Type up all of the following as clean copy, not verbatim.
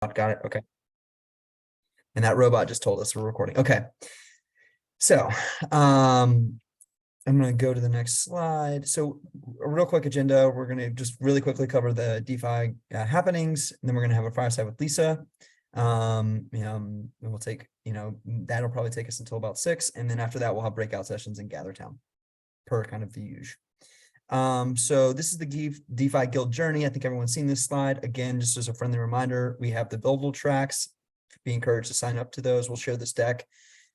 Got it. Okay. And that robot just told us we're recording. Okay. So, I'm going to go to the next slide. So a real quick agenda. We're going to just really quickly cover the DeFi happenings, and then we're going to have a fireside with Lisa. And we'll take, that'll probably take us until about 6. And then after that, we'll have breakout sessions in GatherTown per kind of the usual. So this is the DeFi Guild journey. I think everyone's seen this slide. Again, just as a friendly reminder, we have the buildable tracks. Be encouraged to sign up to those. We'll share this deck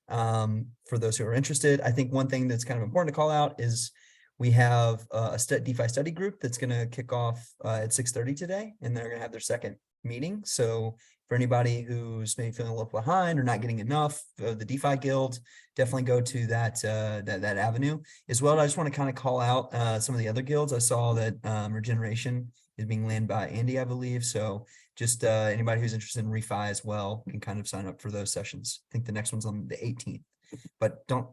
for those who are interested. I think one thing that's kind of important to call out is we have a DeFi study group that's going to kick off at 6:30 today, and they're going to have their second meeting. So for anybody who's maybe feeling a little behind or not getting enough of the DeFi Guild, definitely go to that avenue as well. I just want to kind of call out some of the other guilds. I saw that Regeneration is being led by Andy, I believe. So just anybody who's interested in refi as well can kind of sign up for those sessions. I think the next one's on the 18th, but don't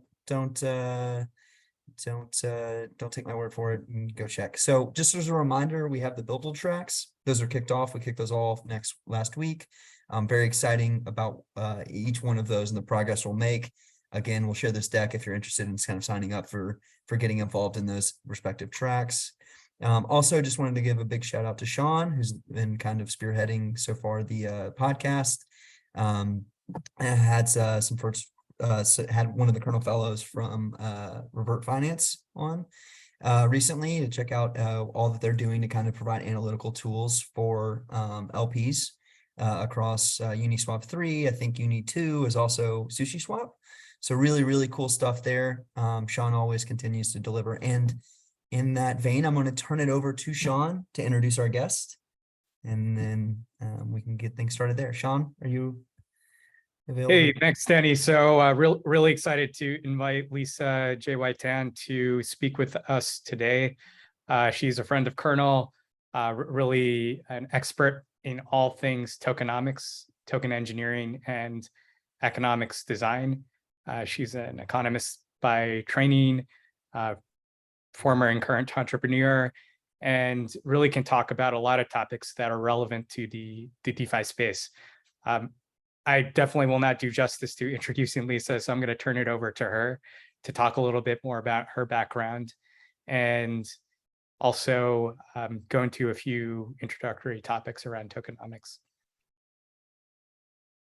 take my word for it, and go check. So just as a reminder, we have the buildable tracks. Those are kicked off. We kicked those all off last week. Very exciting about each one of those and the progress we'll make. Again, we'll share this deck if you're interested in kind of signing up for getting involved in those respective tracks. Also, just wanted to give a big shout out to Sean, who's been kind of spearheading so far the podcast. Had some first, had one of the Kernel Fellows from Revert Finance on recently to check out all that they're doing to kind of provide analytical tools for LPs across Uniswap 3. I think Uni 2 is also SushiSwap. So really, really cool stuff there. Sean always continues to deliver. And in that vein, I'm going to turn it over to Sean to introduce our guest, and then we can get things started there. Sean, are you available? Hey, thanks, Danny. So really excited to invite Lisa J.Y. Tan to speak with us today. She's a friend of Kernel, really an expert in all things tokenomics, token engineering, and economics design. She's an economist by training, former and current entrepreneur, and really can talk about a lot of topics that are relevant to the DeFi space. I definitely will not do justice to introducing Lisa, so I'm going to turn it over to her to talk a little bit more about her background, and also go into a few introductory topics around tokenomics.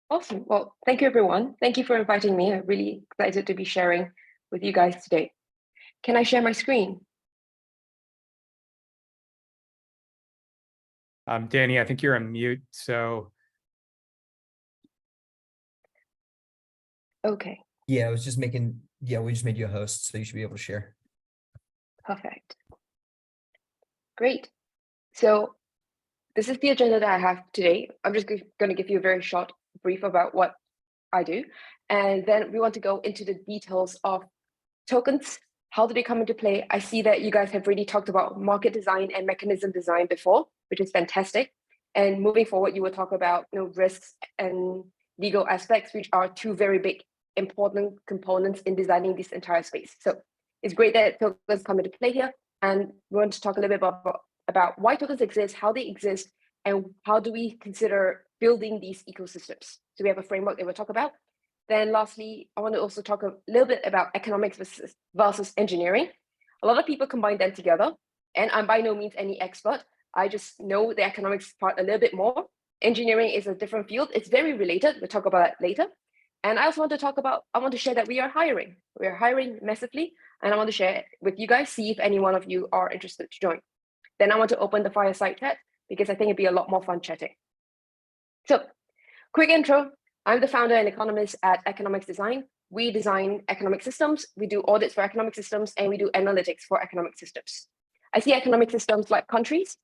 Awesome. Well, thank you, everyone. Thank you for inviting me. I'm really excited to be sharing with you guys today. Can I share my screen? Danny, I think you're on mute, so. Okay. Yeah, we just made you a host, so you should be able to share. Perfect. Great. So this is the agenda that I have today. I'm just going to give you a very short brief about what I do. And then we want to go into the details of tokens. How do they come into play? I see that you guys have really talked about market design and mechanism design before, which is fantastic. And moving forward, you will talk about risks and legal aspects, which are two very big important components in designing this entire space. So it's great that tokens come into play here. And we want to talk a little bit about why tokens exist, how they exist, and how do we consider building these ecosystems. So we have a framework that we'll talk about. Then lastly, I want to also talk a little bit about economics versus engineering. A lot of people combine them together, and I'm by no means any expert. I just know the economics part a little bit more. Engineering is a different field. It's very related. We'll talk about that later. And I also want to share that we are hiring. We are hiring massively, and I want to share with you guys, see if any one of you are interested to join. Then I want to open the fireside chat because I think it'd be a lot more fun chatting. So, quick intro. I'm the founder and economist at Economics Design. We design economic systems, we do audits for economic systems, and we do analytics for economic systems. I see economic systems like countries,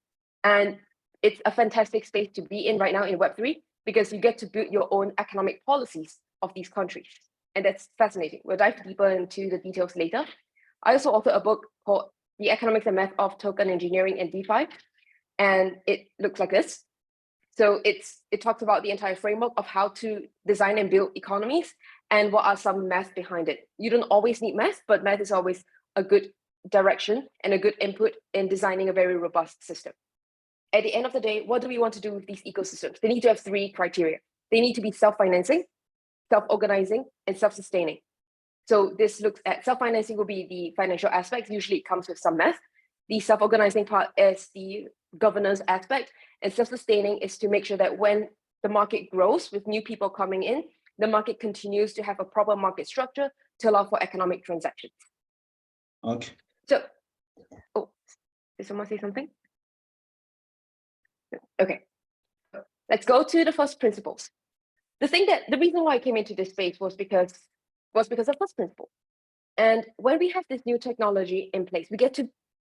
and it's a fantastic space to be in right now in Web3 because you get to build your own economic policies of these countries. And that's fascinating. We'll dive deeper into the details later. I also authored a book called The Economics and Math of Token Engineering and DeFi, and it looks like this. So it talks about the entire framework of how to design and build economies and what are some math behind it. You don't always need math, but math is always a good direction and a good input in designing a very robust system. at the end of the day, what do we want to do with these ecosystems? They need to have 3 criteria. They need to be self-financing, self-organizing, and self-sustaining. So this looks at self-financing will be the financial aspects. Usually it comes with some math. The self-organizing part is the governance aspect, and self-sustaining is to make sure that when the market grows with new people coming in, the market continues to have a proper market structure to allow for economic transactions. Okay. So, oh, did someone say something? Okay, let's go to the first principles. The reason why I came into this space was because of first principle. And when we have this new technology in place,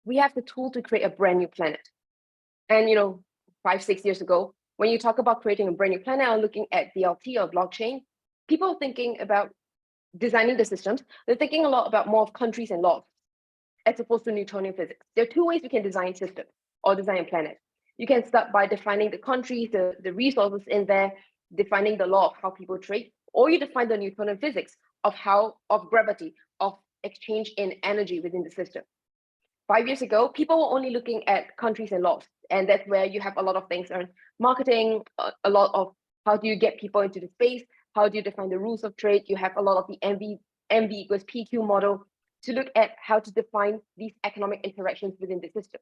we have the tool to create a brand new planet. And 5-6 years ago, when you talk about creating a brand new planet or looking at DLT or blockchain, people are thinking about designing the systems. They're thinking a lot about more of countries and laws, as opposed to Newtonian physics. There are 2 ways we can design systems or design a planet. You can start by defining the countries, the resources in there, defining the law of how people trade, or you define the Newtonian physics of gravity, of exchange in energy within the system. 5 years ago, people were only looking at countries and laws, and that's where you have a lot of things on marketing, a lot of how do you get people into the space, how do you define the rules of trade. You have a lot of the MV equals PQ model to look at how to define these economic interactions within the system.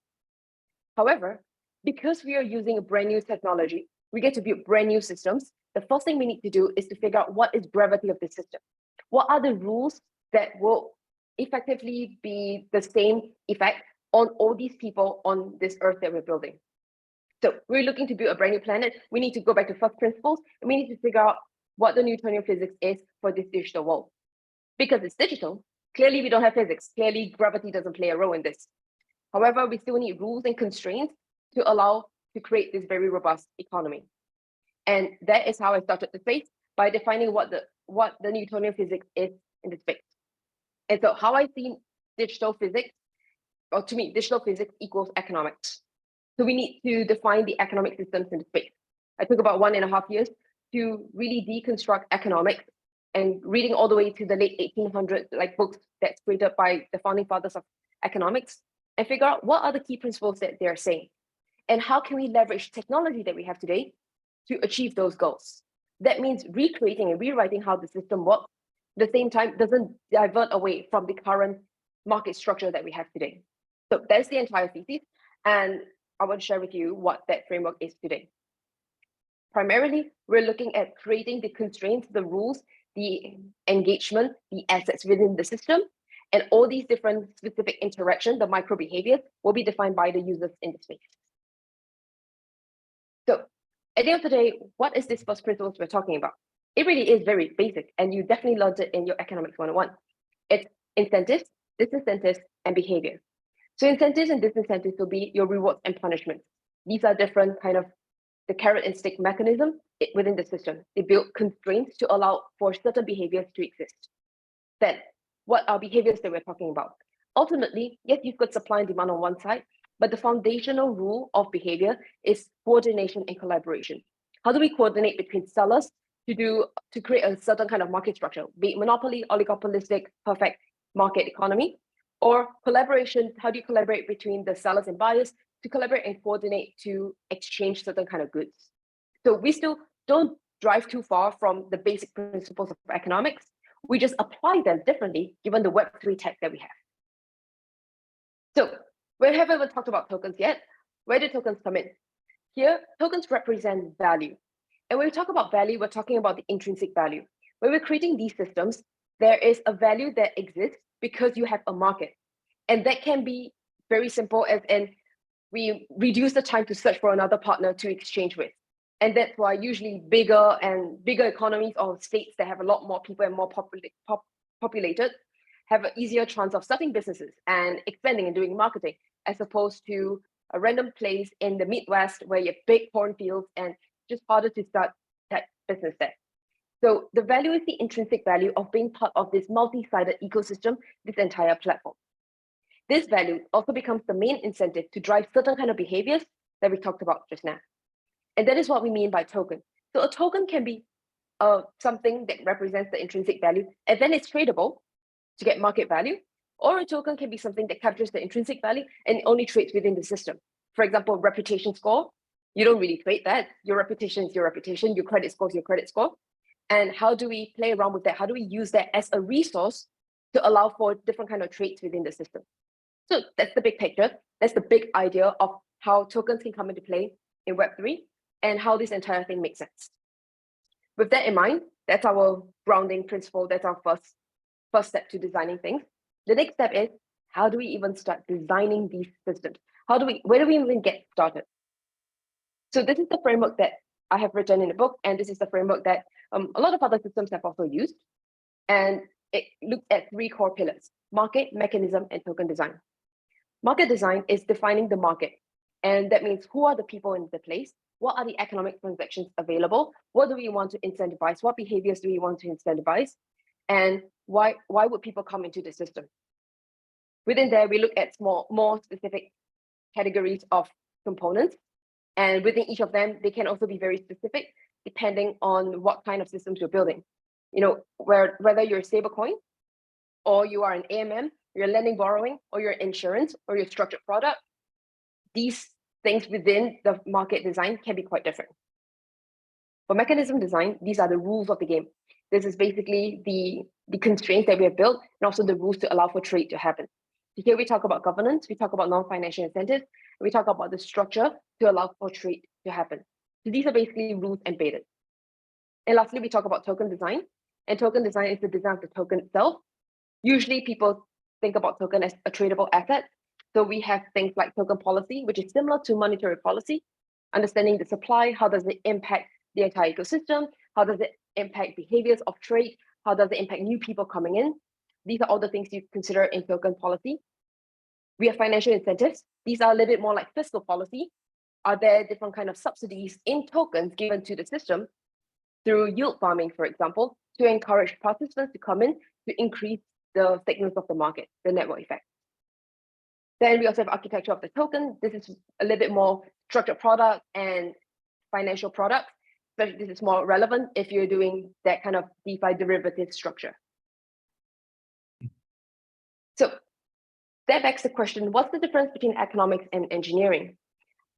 However, because we are using a brand new technology, we get to build brand new systems. The first thing we need to do is to figure out what is gravity of the system. What are the rules that will effectively be the same effect on all these people on this earth that we're building? So we're looking to build a brand new planet. We need to go back to first principles, and we need to figure out what the Newtonian physics is for this digital world. Because it's digital, clearly we don't have physics. Clearly gravity doesn't play a role in this. However, we still need rules and constraints to allow to create this very robust economy. And that is how I started the space, by defining what the Newtonian physics is in the space. And so how I see digital physics, or to me, digital physics equals economics. So we need to define the economic systems in the space. I took about 1.5 years to really deconstruct economics, and reading all the way to the late 1800s, like books that's created by the founding fathers of economics, and figure out what are the key principles that they're saying, and how can we leverage technology that we have today to achieve those goals. That means recreating and rewriting how the system works, at the same time doesn't divert away from the current market structure that we have today. So that's the entire thesis, and I want to share with you what that framework is today. Primarily, we're looking at creating the constraints, the rules, the engagement, the assets within the system, and all these different specific interactions, the micro behaviors, will be defined by the users in the space. So at the end of the day, what is this first principles we're talking about? It really is very basic, and you definitely learned it in your Economics 101. It's incentives, disincentives, and behavior. So incentives and disincentives will be your rewards and punishments. These are different kind of the carrot and stick mechanism within the system. They build constraints to allow for certain behaviors to exist. Then, what are behaviors that we're talking about? Ultimately, yes, you've got supply and demand on one side, but the foundational rule of behavior is coordination and collaboration. How do we coordinate between sellers to create a certain kind of market structure, be it monopoly, oligopolistic, perfect market economy, or collaboration? How do you collaborate between the sellers and buyers to collaborate and coordinate to exchange certain kind of goods? So we still don't drive too far from the basic principles of economics. We just apply them differently given the Web3 tech that we have. So we haven't even talked about tokens yet. Where do tokens come in? Here, tokens represent value. And when we talk about value, we're talking about the intrinsic value. When we're creating these systems, there is a value that exists because you have a market. And that can be very simple, as in we reduce the time to search for another partner to exchange with. And that's why usually bigger economies or states that have a lot more people and more populated have an easier chance of starting businesses and expanding and doing marketing, as opposed to a random place in the Midwest where you have big cornfields and just harder to start that business there. So the value is the intrinsic value of being part of this multi-sided ecosystem, this entire platform. This value also becomes the main incentive to drive certain kind of behaviors that we talked about just now. And that is what we mean by token. So a token can be something that represents the intrinsic value, and then it's tradable to get market value, or a token can be something that captures the intrinsic value and only trades within the system. For example, reputation score You don't really trade that. Your reputation is your reputation. Your credit score is your credit score. And how do we play around with that? How do we use that as a resource to allow for different kind of trades within the system? So that's the big picture. That's the big idea of how tokens can come into play in Web3 and how this entire thing makes sense. With that in mind, that's our grounding principle. That's our first step to designing things. The next step is, how do we even start designing these systems? Where do we even get started? So this is the framework that I have written in the book, and this is the framework that a lot of other systems have also used. And it looks at 3 core pillars: market, mechanism, and token design. Market design is defining the market. And that means, who are the people in the place? What are the economic transactions available? What do we want to incentivize? What behaviors do we want to incentivize? And why would people come into the system? Within there, we look at more specific categories of components. And within each of them, they can also be very specific depending on what kind of systems you're building. You know, whether you're a stablecoin, or you are an AMM, you're lending, borrowing, or you're insurance, or your structured product, these things within the market design can be quite different. For mechanism design, these are the rules of the game. This is basically the constraints that we have built, and also the rules to allow for trade to happen. So here we talk about governance, we talk about non-financial incentives, and we talk about the structure to allow for trade to happen. So these are basically rules embedded. And lastly, we talk about token design. And token design is the design of the token itself. Usually people think about token as a tradable asset. So we have things like token policy, which is similar to monetary policy, understanding the supply, how does it impact the entire ecosystem, how does it impact behaviors of trade, how does it impact new people coming in. These are all the things you consider in token policy. We have financial incentives. These are a little bit more like fiscal policy. Are there different kind of subsidies in tokens given to the system through yield farming, for example, to encourage participants to come in to increase the thickness of the market, the network effect. Then we also have architecture of the token. This is a little bit more structured product and financial products, but this is more relevant if you're doing that kind of DeFi derivative structure. So that begs the question, what's the difference between economics and engineering?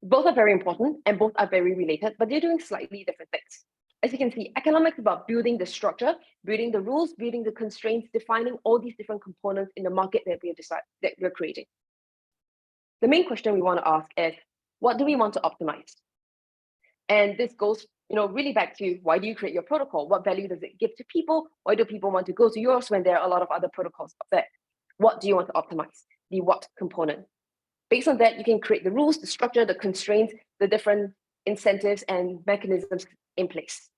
Both are very important and both are very related, but they're doing slightly different things. As you can see, economics is about building the structure, building the rules, building the constraints, defining all these different components in the market that we're creating. The main question we want to ask is, what do we want to optimize? And this goes, really back to, why do you create your protocol? What value does it give to people? Why do people want to go to yours when there are a lot of other protocols out there? What do you want to optimize? The what component. Based on that, you can create the rules, the structure, the constraints, the different incentives and mechanisms in place.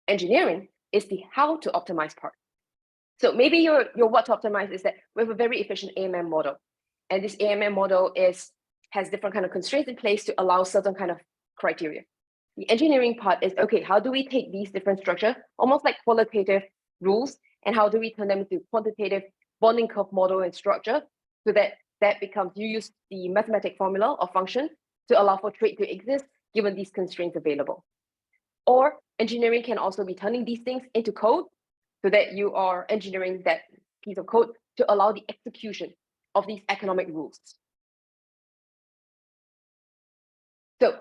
Engineering is the how to optimize part. So maybe your what to optimize is that we have a very efficient AMM model. And this AMM model has different kind of constraints in place to allow certain kind of criteria. The engineering part is, okay, how do we take these different structure, almost like qualitative rules, and how do we turn them into quantitative bonding curve model and structure, so that becomes, you use the mathematic formula or function to allow for trade to exist given these constraints available. Or engineering can also be turning these things into code, so that you are engineering that piece of code to allow the execution of these economic rules. So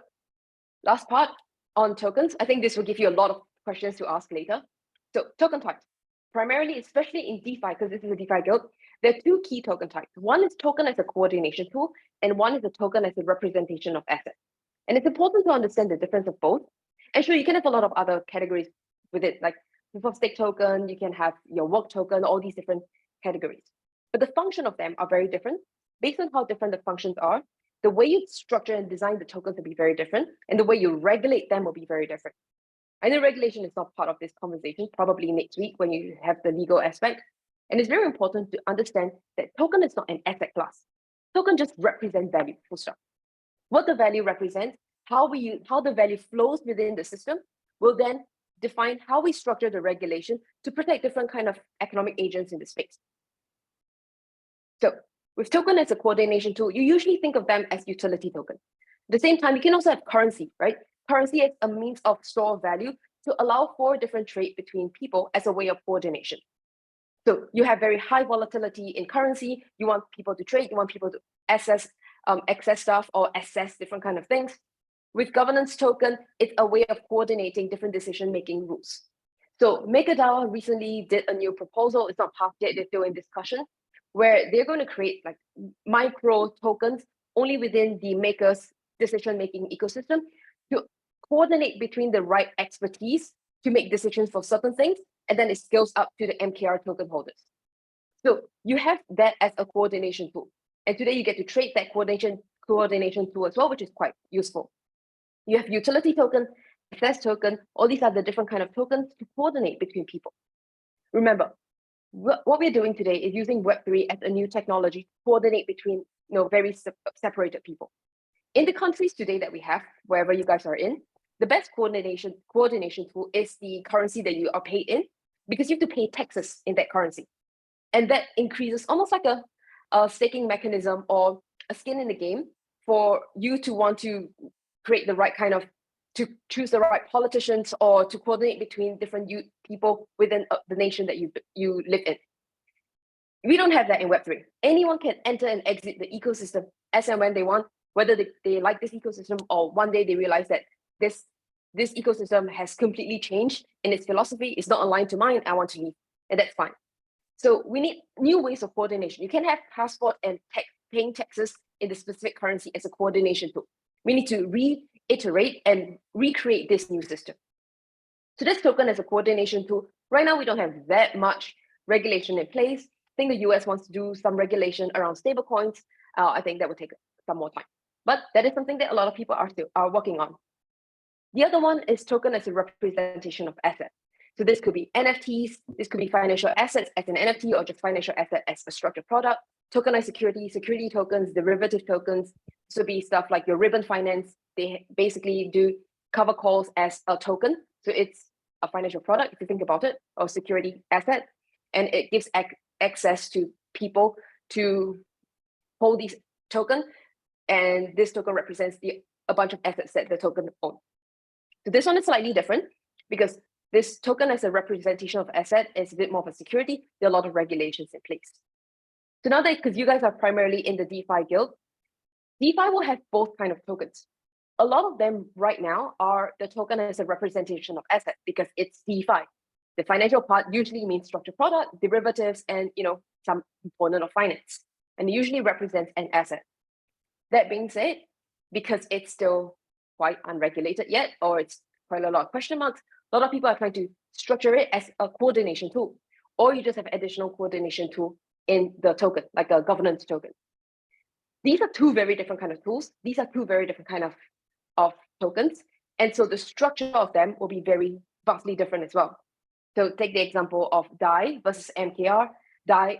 last part on tokens, I think this will give you a lot of questions to ask later. So token types, primarily, especially in DeFi, because this is a DeFi guild, there are 2 key token types. One is token as a coordination tool, and one is a token as a representation of assets. And it's important to understand the difference of both. And sure, you can have a lot of other categories with it, like proof of stake token, you can have your work token, all these different categories. But the function of them are very different. Based on how different the functions are, the way you structure and design the tokens will be very different, and the way you regulate them will be very different. I know regulation is not part of this conversation, probably next week when you have the legal aspect. And it's very important to understand that token is not an asset class. Token just represents value, full stop. What the value represents, how the value flows within the system will then define how we structure the regulation to protect different kind of economic agents in the space. So with token as a coordination tool, you usually think of them as utility token. At the same time, you can also have currency, right? Currency is a means of store of value to allow for different trade between people as a way of coordination. So you have very high volatility in currency. You want people to trade. You want people to access stuff or assess different kind of things. With governance token, it's a way of coordinating different decision-making rules. So MakerDAO recently did a new proposal. It's not passed yet, they're still in discussion, where they're going to create like micro tokens only within the Maker's decision-making ecosystem to coordinate between the right expertise to make decisions for certain things, and then it scales up to the MKR token holders. So you have that as a coordination tool. And today you get to trade that coordination tool as well, which is quite useful. You have utility token, access token, all these are the different kind of tokens to coordinate between people. Remember, what we're doing today is using Web3 as a new technology to coordinate between very separated people. In the countries today that we have, wherever you guys are in, the best coordination tool is the currency that you are paid in, because you have to pay taxes in that currency. And that increases almost like a staking mechanism or a skin in the game for you to want to create the right kind of, to choose the right politicians or to coordinate between different people within the nation that you live in. We don't have that in Web3. Anyone can enter and exit the ecosystem as and when they want, whether they like this ecosystem or one day they realize that this ecosystem has completely changed in its philosophy, it's not aligned to mine, I want to leave, and that's fine. So we need new ways of coordination. You can have passport and paying taxes in the specific currency as a coordination tool. We need to reiterate and recreate this new system. So this token as a coordination tool, right now we don't have that much regulation in place. I think the US wants to do some regulation around stablecoins. I think that would take some more time. But that is something that a lot of people are working on. The other one is token as a representation of assets. So this could be NFTs, this could be financial assets as an NFT or just financial asset as a structured product, tokenized security tokens, derivative tokens. This would be stuff like your Ribbon Finance. They basically do cover calls as a token. So it's a financial product, if you think about it, or security asset. And it gives access to people to hold these tokens. And this token represents a bunch of assets that the token owns. So this one is slightly different because this token as a representation of asset is a bit more of a security. There are a lot of regulations in place. So now that, because you guys are primarily in the DeFi guild, DeFi will have both kind of tokens. A lot of them right now are the token as a representation of asset because it's DeFi. The financial part usually means structured product, derivatives, and some component of finance. And it usually represents an asset. That being said, because it's still quite unregulated yet, or it's quite a lot of question marks, a lot of people are trying to structure it as a coordination tool, or you just have additional coordination tool in the token, like a governance token. These are two very different kind of tools. These are two very different kind of tokens. And so the structure of them will be very vastly different as well. So take the example of DAI versus MKR. DAI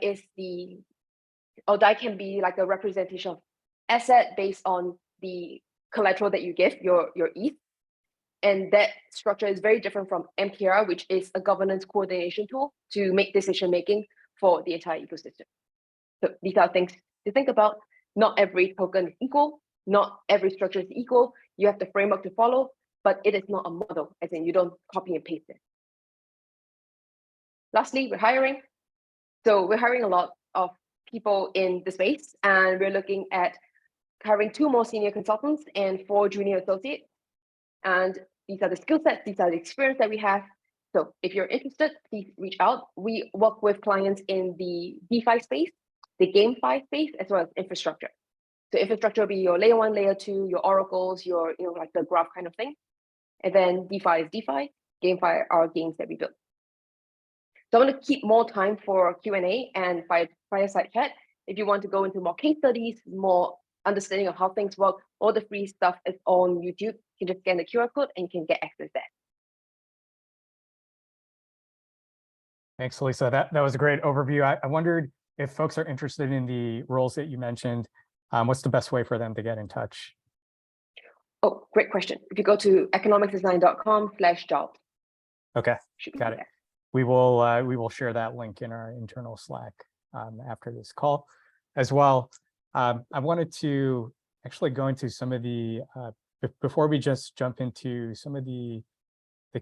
can be like a representation of asset based on the collateral that you give, your ETH. And that structure is very different from MKR, which is a governance coordination tool to make decision-making for the entire ecosystem. So these are things to think about. Not every token is equal. Not every structure is equal. You have the framework to follow, but it is not a model, as in you don't copy and paste it. Lastly, we're hiring. So we're hiring a lot of people in the space, and we're looking at hiring 2 more senior consultants and 4 junior associates. And these are the skill sets, these are the experience that we have. So if you're interested, please reach out. We work with clients in the DeFi space, the GameFi space, as well as infrastructure. So infrastructure will be your layer 1, layer 2, your oracles, your like the graph kind of thing. And then DeFi is DeFi, GameFi are games that we build. So I want to keep more time for Q&A and fireside chat. If you want to go into more case studies, more understanding of how things work, all the free stuff is on YouTube. You can just scan the QR code and you can get access there. Thanks, Lisa. That was a great overview. I wondered if folks are interested in the roles that you mentioned, what's the best way for them to get in touch? Oh, great question. If you go to economicsdesign.com/jobs. Okay, got it. There. We will share that link in our internal Slack after this call as well. I wanted to actually go into some of the, before we just jump into some of the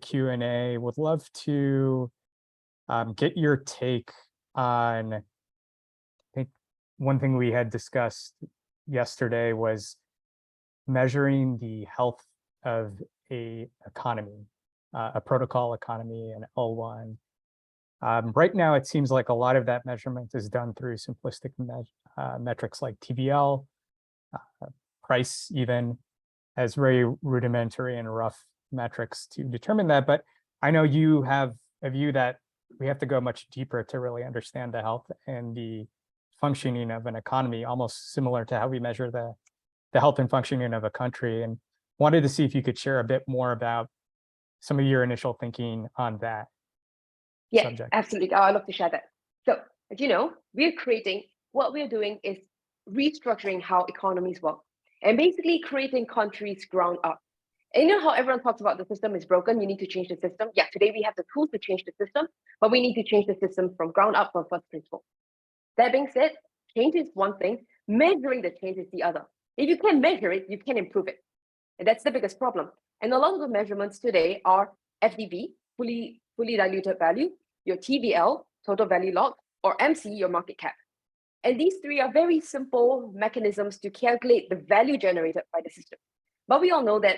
Q&A, would love to get your take on, I think one thing we had discussed yesterday was measuring the health of a economy, a protocol economy, an L1. Right now, it seems like a lot of that measurement is done through simplistic metrics like TVL, price even, as very rudimentary and rough metrics to determine that. But I know you have a view that we have to go much deeper to really understand the health and the functioning of an economy, almost similar to how we measure the health and functioning of a country. And wanted to see if you could share a bit more about some of your initial thinking on that subject. Absolutely. I'd love to share that. So, as you know, what we're doing is restructuring how economies work and basically creating countries ground up. And you know how everyone talks about the system is broken, you need to change the system. Yeah, today we have the tools to change the system, but we need to change the system from ground up, from first principle. That being said, change is one thing, measuring the change is the other. If you can measure it, you can improve it. And that's the biggest problem. And a lot of the measurements today are FDV, fully diluted value, your TVL, total value locked, or MC, your market cap. And these three are very simple mechanisms to calculate the value generated by the system. But we all know that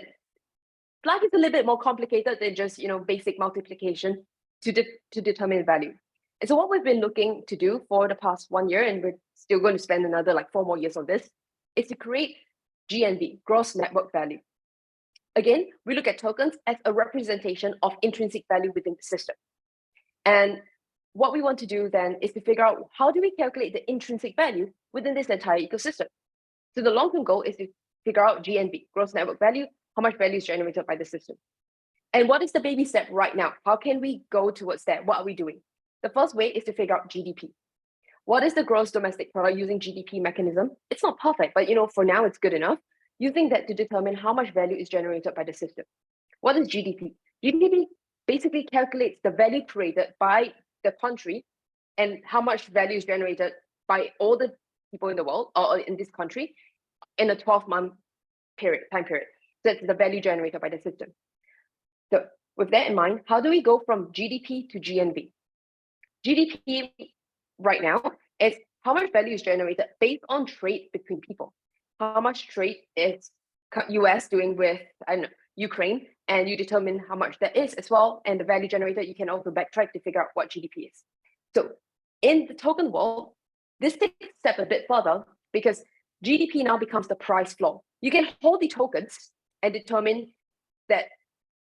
life is a little bit more complicated than just basic multiplication to determine value. And so what we've been looking to do for the past 1 year, and we're still going to spend another like 4 more years on this, is to create GNV, gross network value. Again, we look at tokens as a representation of intrinsic value within the system. And what we want to do then is to figure out how do we calculate the intrinsic value within this entire ecosystem. So the long-term goal is to figure out GNV, gross network value, how much value is generated by the system. And what is the baby step right now? How can we go towards that? What are we doing? The first way is to figure out GDP. What is the gross domestic product using GDP mechanism? It's not perfect, but for now it's good enough. Using that to determine how much value is generated by the system. What is GDP? GDP basically calculates the value created by the country and how much value is generated by all the people in the world or in this country in a 12-month time period. So that's the value generated by the system. So with that in mind, how do we go from GDP to GNV? GDP right now is how much value is generated based on trade between people. How much trade is US doing with Ukraine, and you determine how much that is as well, and the value generated, you can also backtrack to figure out what GDP is. So in the token world, this takes a step a bit further because GDP now becomes the price floor. You can hold the tokens and determine that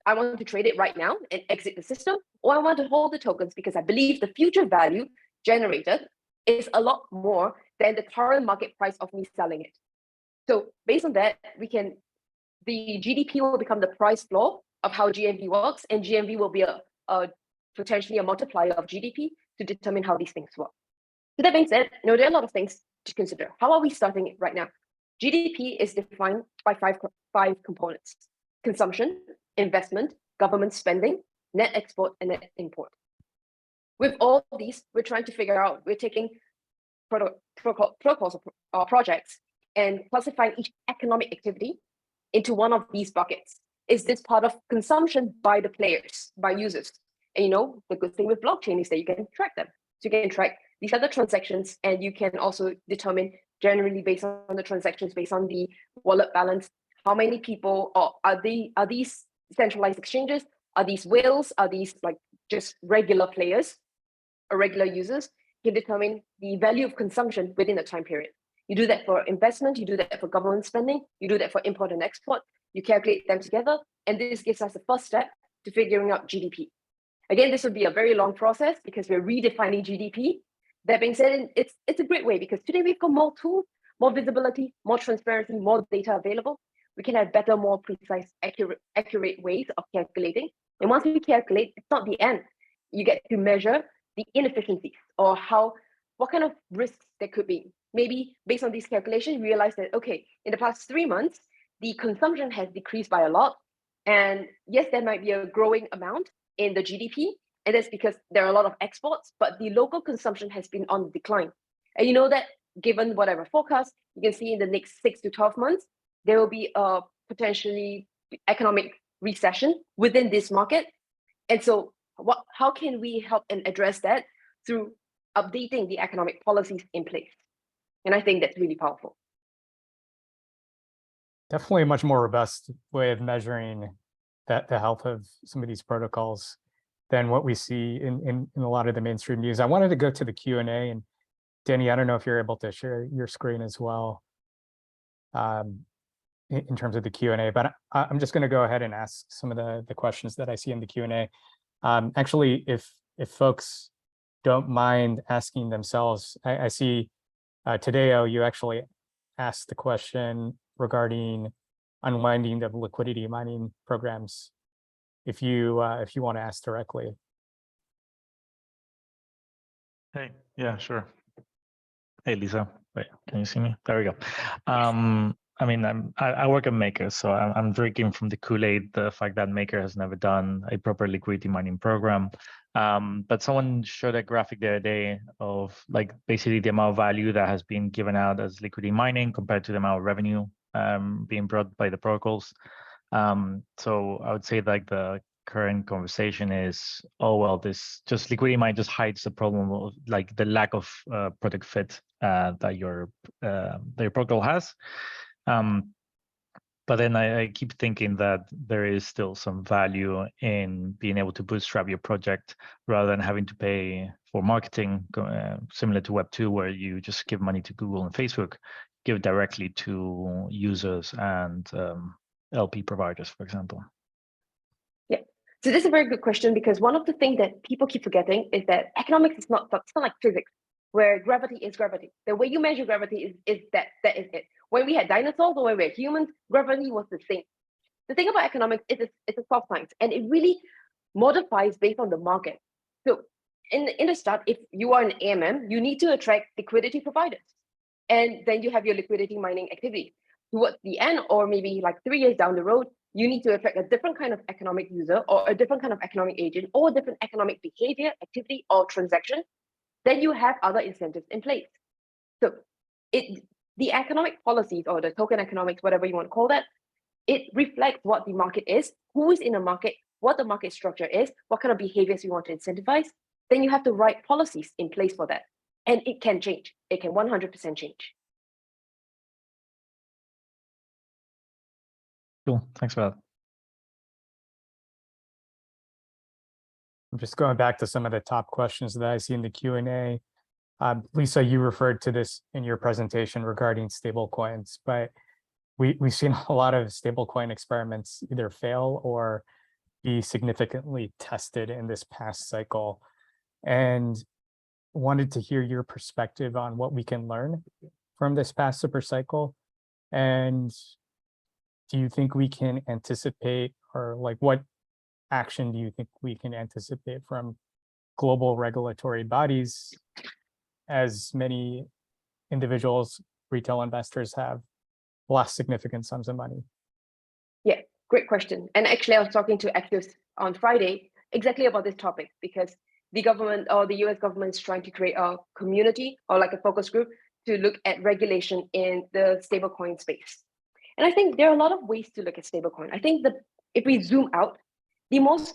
I want to trade it right now and exit the system, or I want to hold the tokens because I believe the future value generated is a lot more than the current market price of me selling it. So based on that, the GDP will become the price floor of how GNV works, and GNV will be potentially a multiplier of GDP to determine how these things work. So that being said, there are a lot of things to consider. How are we starting it right now? GDP is defined by five components: consumption, investment, government spending, net export, and net import. With all of these, we're trying to figure out, we're taking protocols or projects and classifying each economic activity into one of these buckets. Is this part of consumption by the players, by users? And the good thing with blockchain is that you can track them. So you can track these other transactions, and you can also determine generally based on the transactions, based on the wallet balance, how many people, or are these centralized exchanges? Are these whales? Are these like just regular players or regular users? You can determine the value of consumption within a time period. You do that for investment, you do that for government spending, you do that for import and export, you calculate them together, and this gives us the first step to figuring out GDP. Again, this would be a very long process because we're redefining GDP. That being said, it's a great way because today we've got more tools, more visibility, more transparency, more data available. We can have better, more precise, accurate ways of calculating. And once we calculate, it's not the end. You get to measure the inefficiencies or what kind of risks there could be. Maybe based on these calculations, we realize that, okay, in the past 3 months, the consumption has decreased by a lot. And yes, there might be a growing amount in the GDP, and that's because there are a lot of exports, but the local consumption has been on decline. And that given whatever forecast, you can see in the next 6 to 12 months, there will be a potentially economic recession within this market. And so how can we help and address that? Through updating the economic policies in place. And I think that's really powerful. definitely a much more robust way of measuring the health of some of these protocols than what we see in a lot of the mainstream news. I wanted to go to the Q&A, and Danny, I don't know if you're able to share your screen as well in terms of the Q&A, but I'm just going to go ahead and ask some of the questions that I see in the Q&A. Actually, if folks don't mind asking themselves, I see Tadeo, you actually asked the question regarding unwinding of liquidity mining programs. If you want to ask directly. Hey, yeah, sure. Hey, Lisa. Wait, can you see me? There we go. I mean, I work at Maker, so I'm drinking from the Kool-Aid, the fact that Maker has never done a proper liquidity mining program. But someone showed a graphic the other day of like basically the amount of value that has been given out as liquidity mining compared to the amount of revenue being brought by the protocols. So I would say like the current conversation is, oh well, this just liquidity mine just hides the problem of like the lack of product fit that your protocol has. But then I keep thinking that there is still some value in being able to bootstrap your project rather than having to pay for marketing, similar to Web2, where you just give money to Google and Facebook, give directly to users and LP providers, for example. Yeah. So this is a very good question, because one of the things that people keep forgetting is that economics is not like physics, where gravity is gravity. The way you measure gravity is that is it. When we had dinosaurs or when we had humans, gravity was the same. The thing about economics is it's a soft science, and it really modifies based on the market. So in the start, if you are an AMM, you need to attract liquidity providers, and then you have your liquidity mining activity. Towards the end, or maybe like 3 years down the road, you need to attract a different kind of economic user or a different kind of economic agent or a different economic behavior, activity, or transaction. Then you have other incentives in place. So the economic policies or the token economics, whatever you want to call that, it reflects what the market is, who is in the market, what the market structure is, what kind of behaviors you want to incentivize. Then you have the right policies in place for that. And it can change. It can 100% change. Cool, thanks for that. I'm just going back to some of the top questions that I see in the Q&A. Lisa, you referred to this in your presentation regarding stablecoins, but we've seen a lot of stablecoin experiments either fail or be significantly tested in this past cycle, and wanted to hear your perspective on what we can learn from this past super cycle. And do you think we can anticipate, or like what action do you think we can anticipate from global regulatory bodies, as many individuals, retail investors have lost significant sums of money? Yeah, great question. And actually, I was talking to Axios on Friday exactly about this topic, because the government or the US government is trying to create a community or like a focus group to look at regulation in the stablecoin space. And I think there are a lot of ways to look at stablecoin. I think that if we zoom out, the most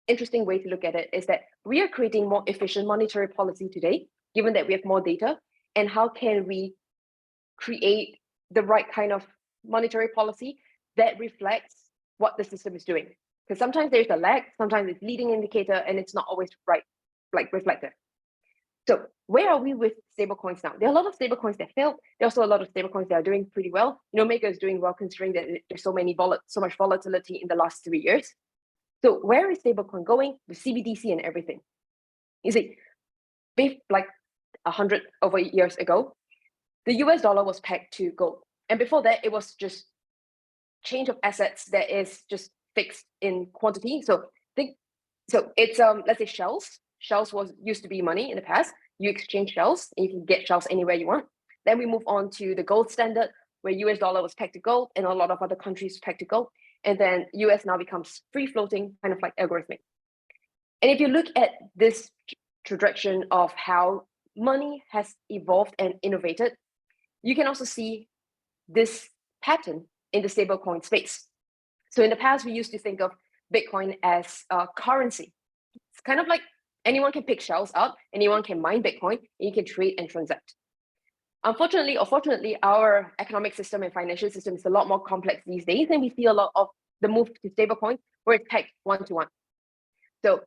interesting way to look at it is that we are creating more efficient monetary policy today, given that we have more data. And how can we create the right kind of monetary policy that reflects what the system is doing? Because sometimes there's a lag, sometimes it's leading indicator, and it's not always right, like reflective. So where are we with stablecoins now? There are a lot of stablecoins that failed. There are also a lot of stablecoins that are doing pretty well. Maker is doing well considering that there's so much volatility in the last 3 years. So where is stablecoin going? The CBDC and everything. You see, like 100 over years ago, the US dollar was pegged to gold. And before that, it was just change of assets that is just fixed in quantity. So it's let's say shells. Shells used to be money in the past. You exchange shells and you can get shells anywhere you want. Then we move on to the gold standard, where US dollar was pegged to gold and a lot of other countries pegged to gold. And then US now becomes free floating, kind of like algorithmic. And if you look at this trajectory of how money has evolved and innovated, you can also see this pattern in the stablecoin space. So in the past, we used to think of Bitcoin as a currency. It's kind of like anyone can pick shells up, anyone can mine Bitcoin, and you can trade and transact. Unfortunately or fortunately, our economic system and financial system is a lot more complex these days, and we see a lot of the move to stablecoins where it's pegged one-to-one. So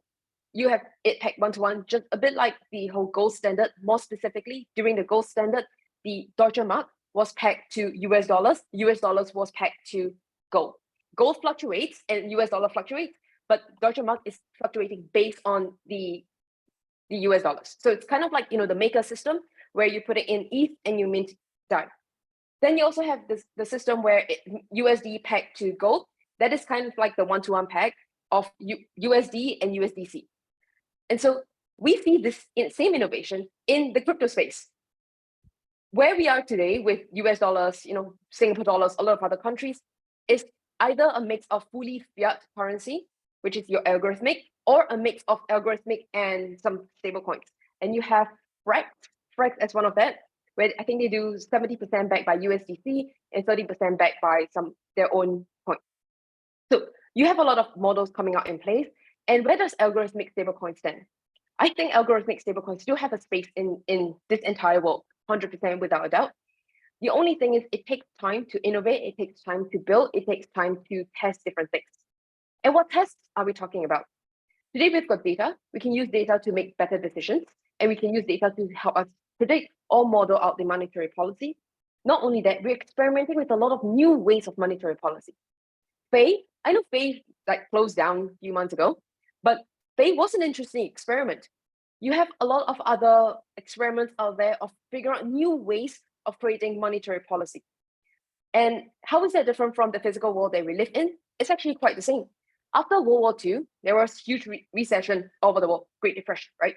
you have it pegged one-to-one, just a bit like the whole gold standard. More specifically, during the gold standard, the Deutsche Mark was pegged to US dollars. US dollars was pegged to gold. Gold fluctuates and US dollar fluctuates, but Deutsche Mark is fluctuating based on the US dollars. So it's kind of like, the maker system where you put it in ETH and you mint DAI. Then you also have the system where USD pegged to gold. That is kind of like the one-to-one peg of USD and USDC. And so we see this same innovation in the crypto space. Where we are today with US dollars, Singapore dollars, a lot of other countries, is either a mix of fully fiat currency, which is your algorithmic, or a mix of algorithmic and some stable coins. And you have Frex as one of that, where I think they do 70% backed by USDC and 30% backed by their own coins. So you have a lot of models coming out in place. And where does algorithmic stablecoins stand? I think algorithmic stablecoins still have a space in this entire world, 100% without a doubt. The only thing is it takes time to innovate, it takes time to build, it takes time to test different things. And what tests are we talking about? Today we've got data. We can use data to make better decisions, and we can use data to help us predict or model out the monetary policy. Not only that, we're experimenting with a lot of new ways of monetary policy. I know Faye closed down a few months ago, but Faye was an interesting experiment. You have a lot of other experiments out there of figuring out new ways of creating monetary policy. And how is that different from the physical world that we live in? It's actually quite the same. After World War II, there was huge recession over the world, Great Depression, right?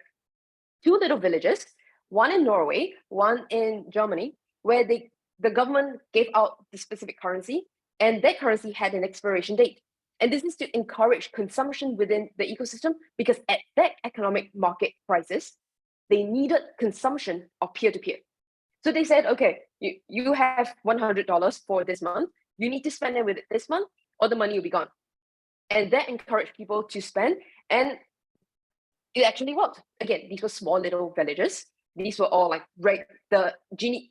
Two little villages, one in Norway, one in Germany, where the government gave out the specific currency, and that currency had an expiration date. And this is to encourage consumption within the ecosystem, because at that economic market crisis, they needed consumption of peer-to-peer. So they said, okay, you have $100 for this month. You need to spend it with it this month, or the money will be gone. And that encouraged people to spend, and it actually worked. Again, these were small little villages. These were all the Gini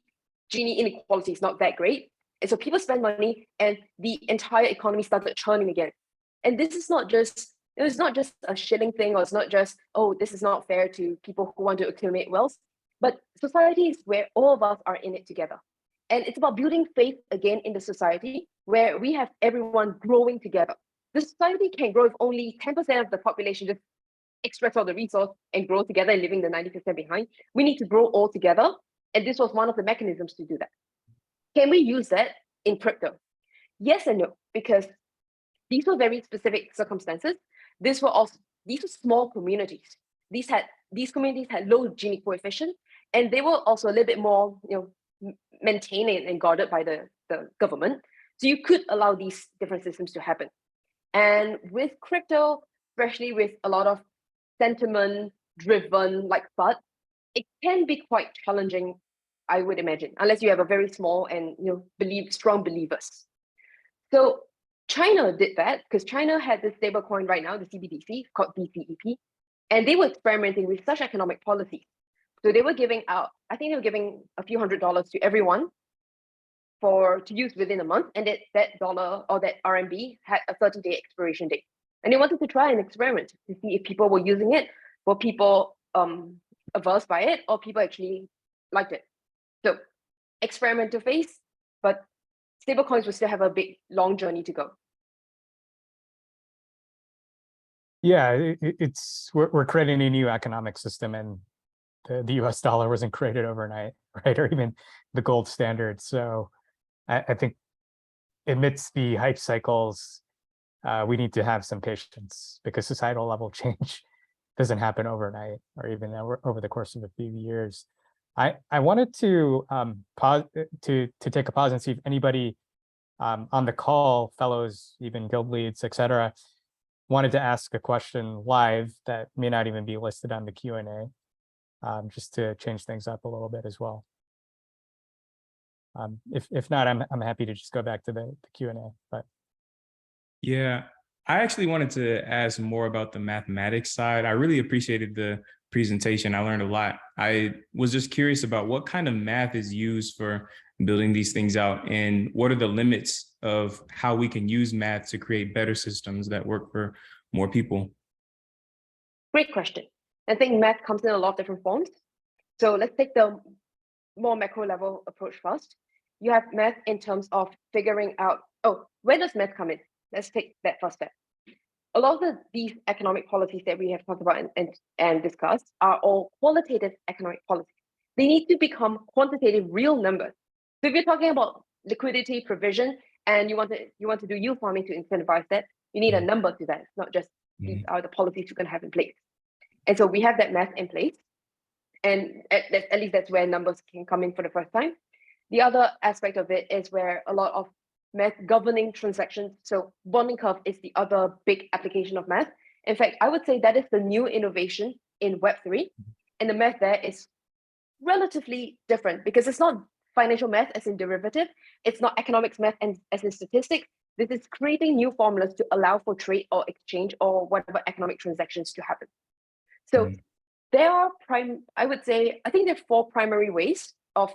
inequality is not that great. And so people spend money and the entire economy started churning again. And this is not just, it's not just a shilling thing, or it's not just, oh, this is not fair to people who want to accumulate wealth, but society is where all of us are in it together. And it's about building faith again in the society where we have everyone growing together. The society can grow if only 10% of the population just extracts all the resource and grow together and leaving the 90% behind. We need to grow all together. And this was one of the mechanisms to do that. Can we use that in crypto? Yes and no, because these were very specific circumstances. These were small communities. These communities had low Gini coefficient, and they were also a little bit more, maintained and guarded by the government. So you could allow these different systems to happen. And with crypto, especially with a lot of sentiment-driven FUD, it can be quite challenging, I would imagine, unless you have a very small and strong believers. So China did that because China had this stablecoin right now, the CBDC called DCEP, and they were experimenting with such economic policies. So they were giving out, I think they were giving a few $100s to everyone to use within a month, and that dollar or that RMB had a 30-day expiration date. And they wanted to try an experiment to see if people were using it, were people averse by it, or people actually liked it. So experimental phase, but stablecoins will still have a big, long journey to go. Yeah, we're creating a new economic system, and the US dollar wasn't created overnight, right? Or even the gold standard. So I think amidst the hype cycles, we need to have some patience, because societal level change doesn't happen overnight or even over the course of a few years. I wanted to pause to take a pause and see if anybody on the call, fellows, even guild leads, etc., wanted to ask a question live that may not even be listed on the Q&A, just to change things up a little bit as well. If not, I'm happy to just go back to the Q&A. But yeah, I actually wanted to ask more about the mathematics side. I really appreciated the presentation. I learned a lot. I was just curious about what kind of math is used for building these things out, and what are the limits of how we can use math to create better systems that work for more people? Great question. I think math comes in a lot of different forms. So let's take the more macro level approach first. You have math in terms of figuring out, where does math come in? Let's take that first step. A lot of these economic policies that we have talked about and discussed are all qualitative economic policies. They need to become quantitative, real numbers. So if you're talking about liquidity provision and you want to do yield farming to incentivize that, you need a number to that. It's not just these are the policies you're going to have in place. And so we have that math in place. And at least that's where numbers can come in for the first time. The other aspect of it is where a lot of math governing transactions. So bonding curve is the other big application of math. In fact, I would say that is the new innovation in Web3. And the math there is relatively different because it's not financial math as in derivative. It's not economics math as in statistics. This is creating new formulas to allow for trade or exchange or whatever economic transactions to happen. So there are I think there are 4 primary ways of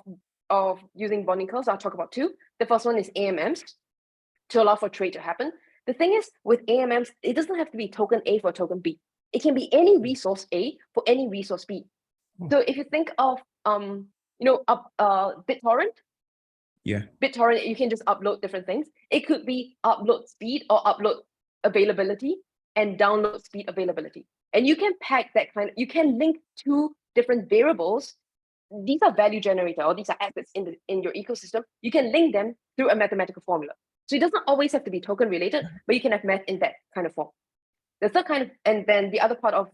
using bonding curves. I'll talk about 2. The first one is AMMs to allow for trade to happen. The thing is with AMMs, it doesn't have to be token A for token B. It can be any resource A for any resource B. So if you think of BitTorrent. Yeah. BitTorrent, you can just upload different things. It could be upload speed or upload availability and download speed availability. And you can pack that you can link 2 different variables. These are value generator, or these are assets in your ecosystem. You can link them through a mathematical formula. So it doesn't always have to be token related, but you can have math in that kind of form. The third kind of, and then the other part of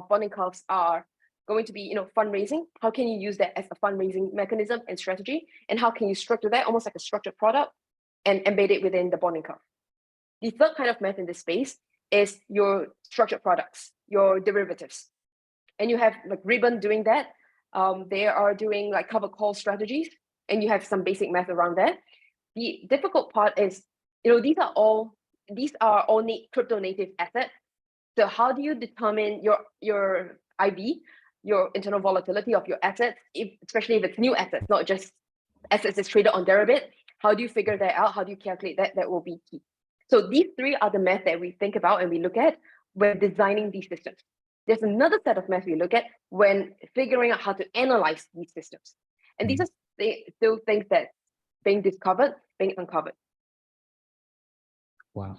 bonding curves are going to be, fundraising. How can you use that as a fundraising mechanism and strategy? And how can you structure that almost like a structured product and embed it within the bonding curve? The third kind of math in this space is your structured products, your derivatives. And you have like Ribbon doing that. They are doing like cover call strategies, and you have some basic math around that. The difficult part is, these are all crypto native assets. So how do you determine your IB, your internal volatility of your assets, especially if it's new assets, not just assets that's traded on Deribit? How do you figure that out? How do you calculate that? That will be key. So these 3 are the math that we think about and we look at when designing these systems. There's another set of math we look at when figuring out how to analyze these systems. And these are still things that being uncovered. Wow.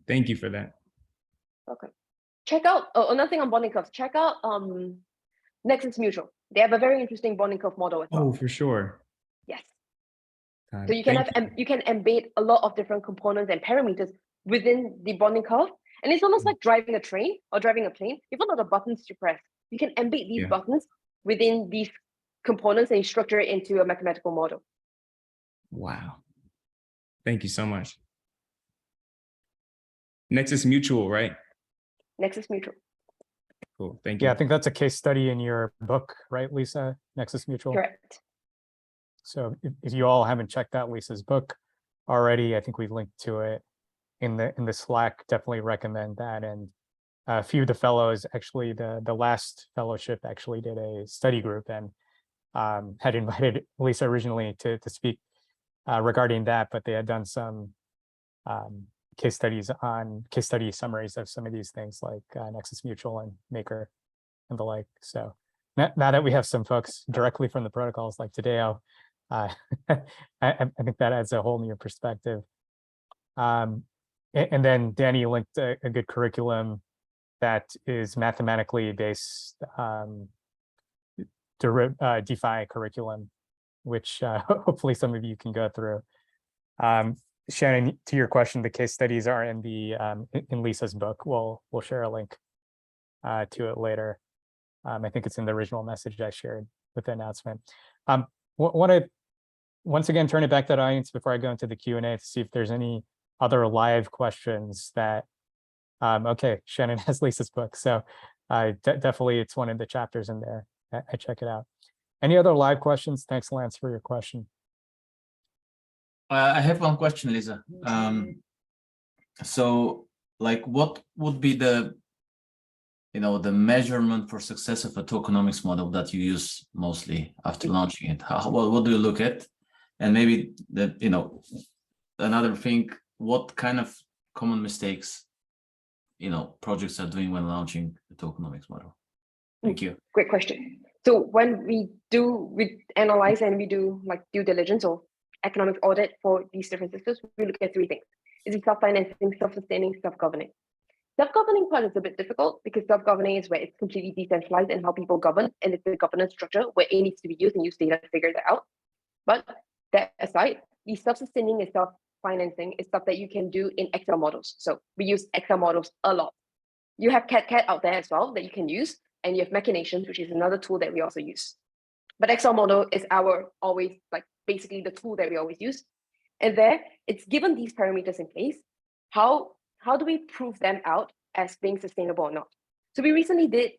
Thank you for that. Okay. Check out, another thing on bonding curves, check out Nexus Mutual. They have a very interesting bonding curve model as well. Oh, for sure. Yes. So you can you can embed a lot of different components and parameters within the bonding curve. And it's almost like driving a train or driving a plane. You have a lot of buttons to press. You can embed these buttons within these components and you structure it into a mathematical model. Wow. Thank you so much. Nexus Mutual, right? Nexus Mutual. Cool. Thank you. Yeah, I think that's a case study in your book, right, Lisa? Nexus Mutual. Correct. So if you all haven't checked out Lisa's book already, I think we've linked to it in the Slack. Definitely recommend that. And a few of the fellows, actually, the last fellowship actually did a study group and had invited Lisa originally to speak regarding that, but they had done some case study summaries of some of these things like Nexus Mutual and Maker and the like. So now that we have some folks directly from the protocols like Tadeo, I think that adds a whole new perspective. And then Danny linked a good curriculum that is mathematically based DeFi curriculum, which hopefully some of you can go through. Shannon, to your question, the case studies are in in Lisa's book. We'll share a link to it later. I think it's in the original message I shared with the announcement. Want to once again turn it back to the audience before I go into the Q&A to see if there's any other live questions that. Okay, Shannon has Lisa's book, so definitely it's one of the chapters in there. I check it out. Any other live questions? Thanks, Lance, for your question. I have one question, Lisa. So, like, what would be the the measurement for success of a tokenomics model that you use mostly after launching it? What do you look at? And maybe another thing, what kind of common mistakes, projects are doing when launching the tokenomics model? Thank you. Great question. So when we analyze and we do like due diligence or economic audit for these different systems, we look at three things. Is it self-financing, self-sustaining, self-governing? Self-governing part is a bit difficult because self-governing is where it's completely decentralized and how people govern, and it's a governance structure where it needs to be used and use data to figure that out. But that aside, the self-sustaining and self-financing is stuff that you can do in Excel models. So we use Excel models a lot. You have CAT out there as well that you can use, and you have Machinations, which is another tool that we also use. But Excel model is basically the tool that we always use. And there, it's given these parameters in place. How do we prove them out as being sustainable or not? So we recently did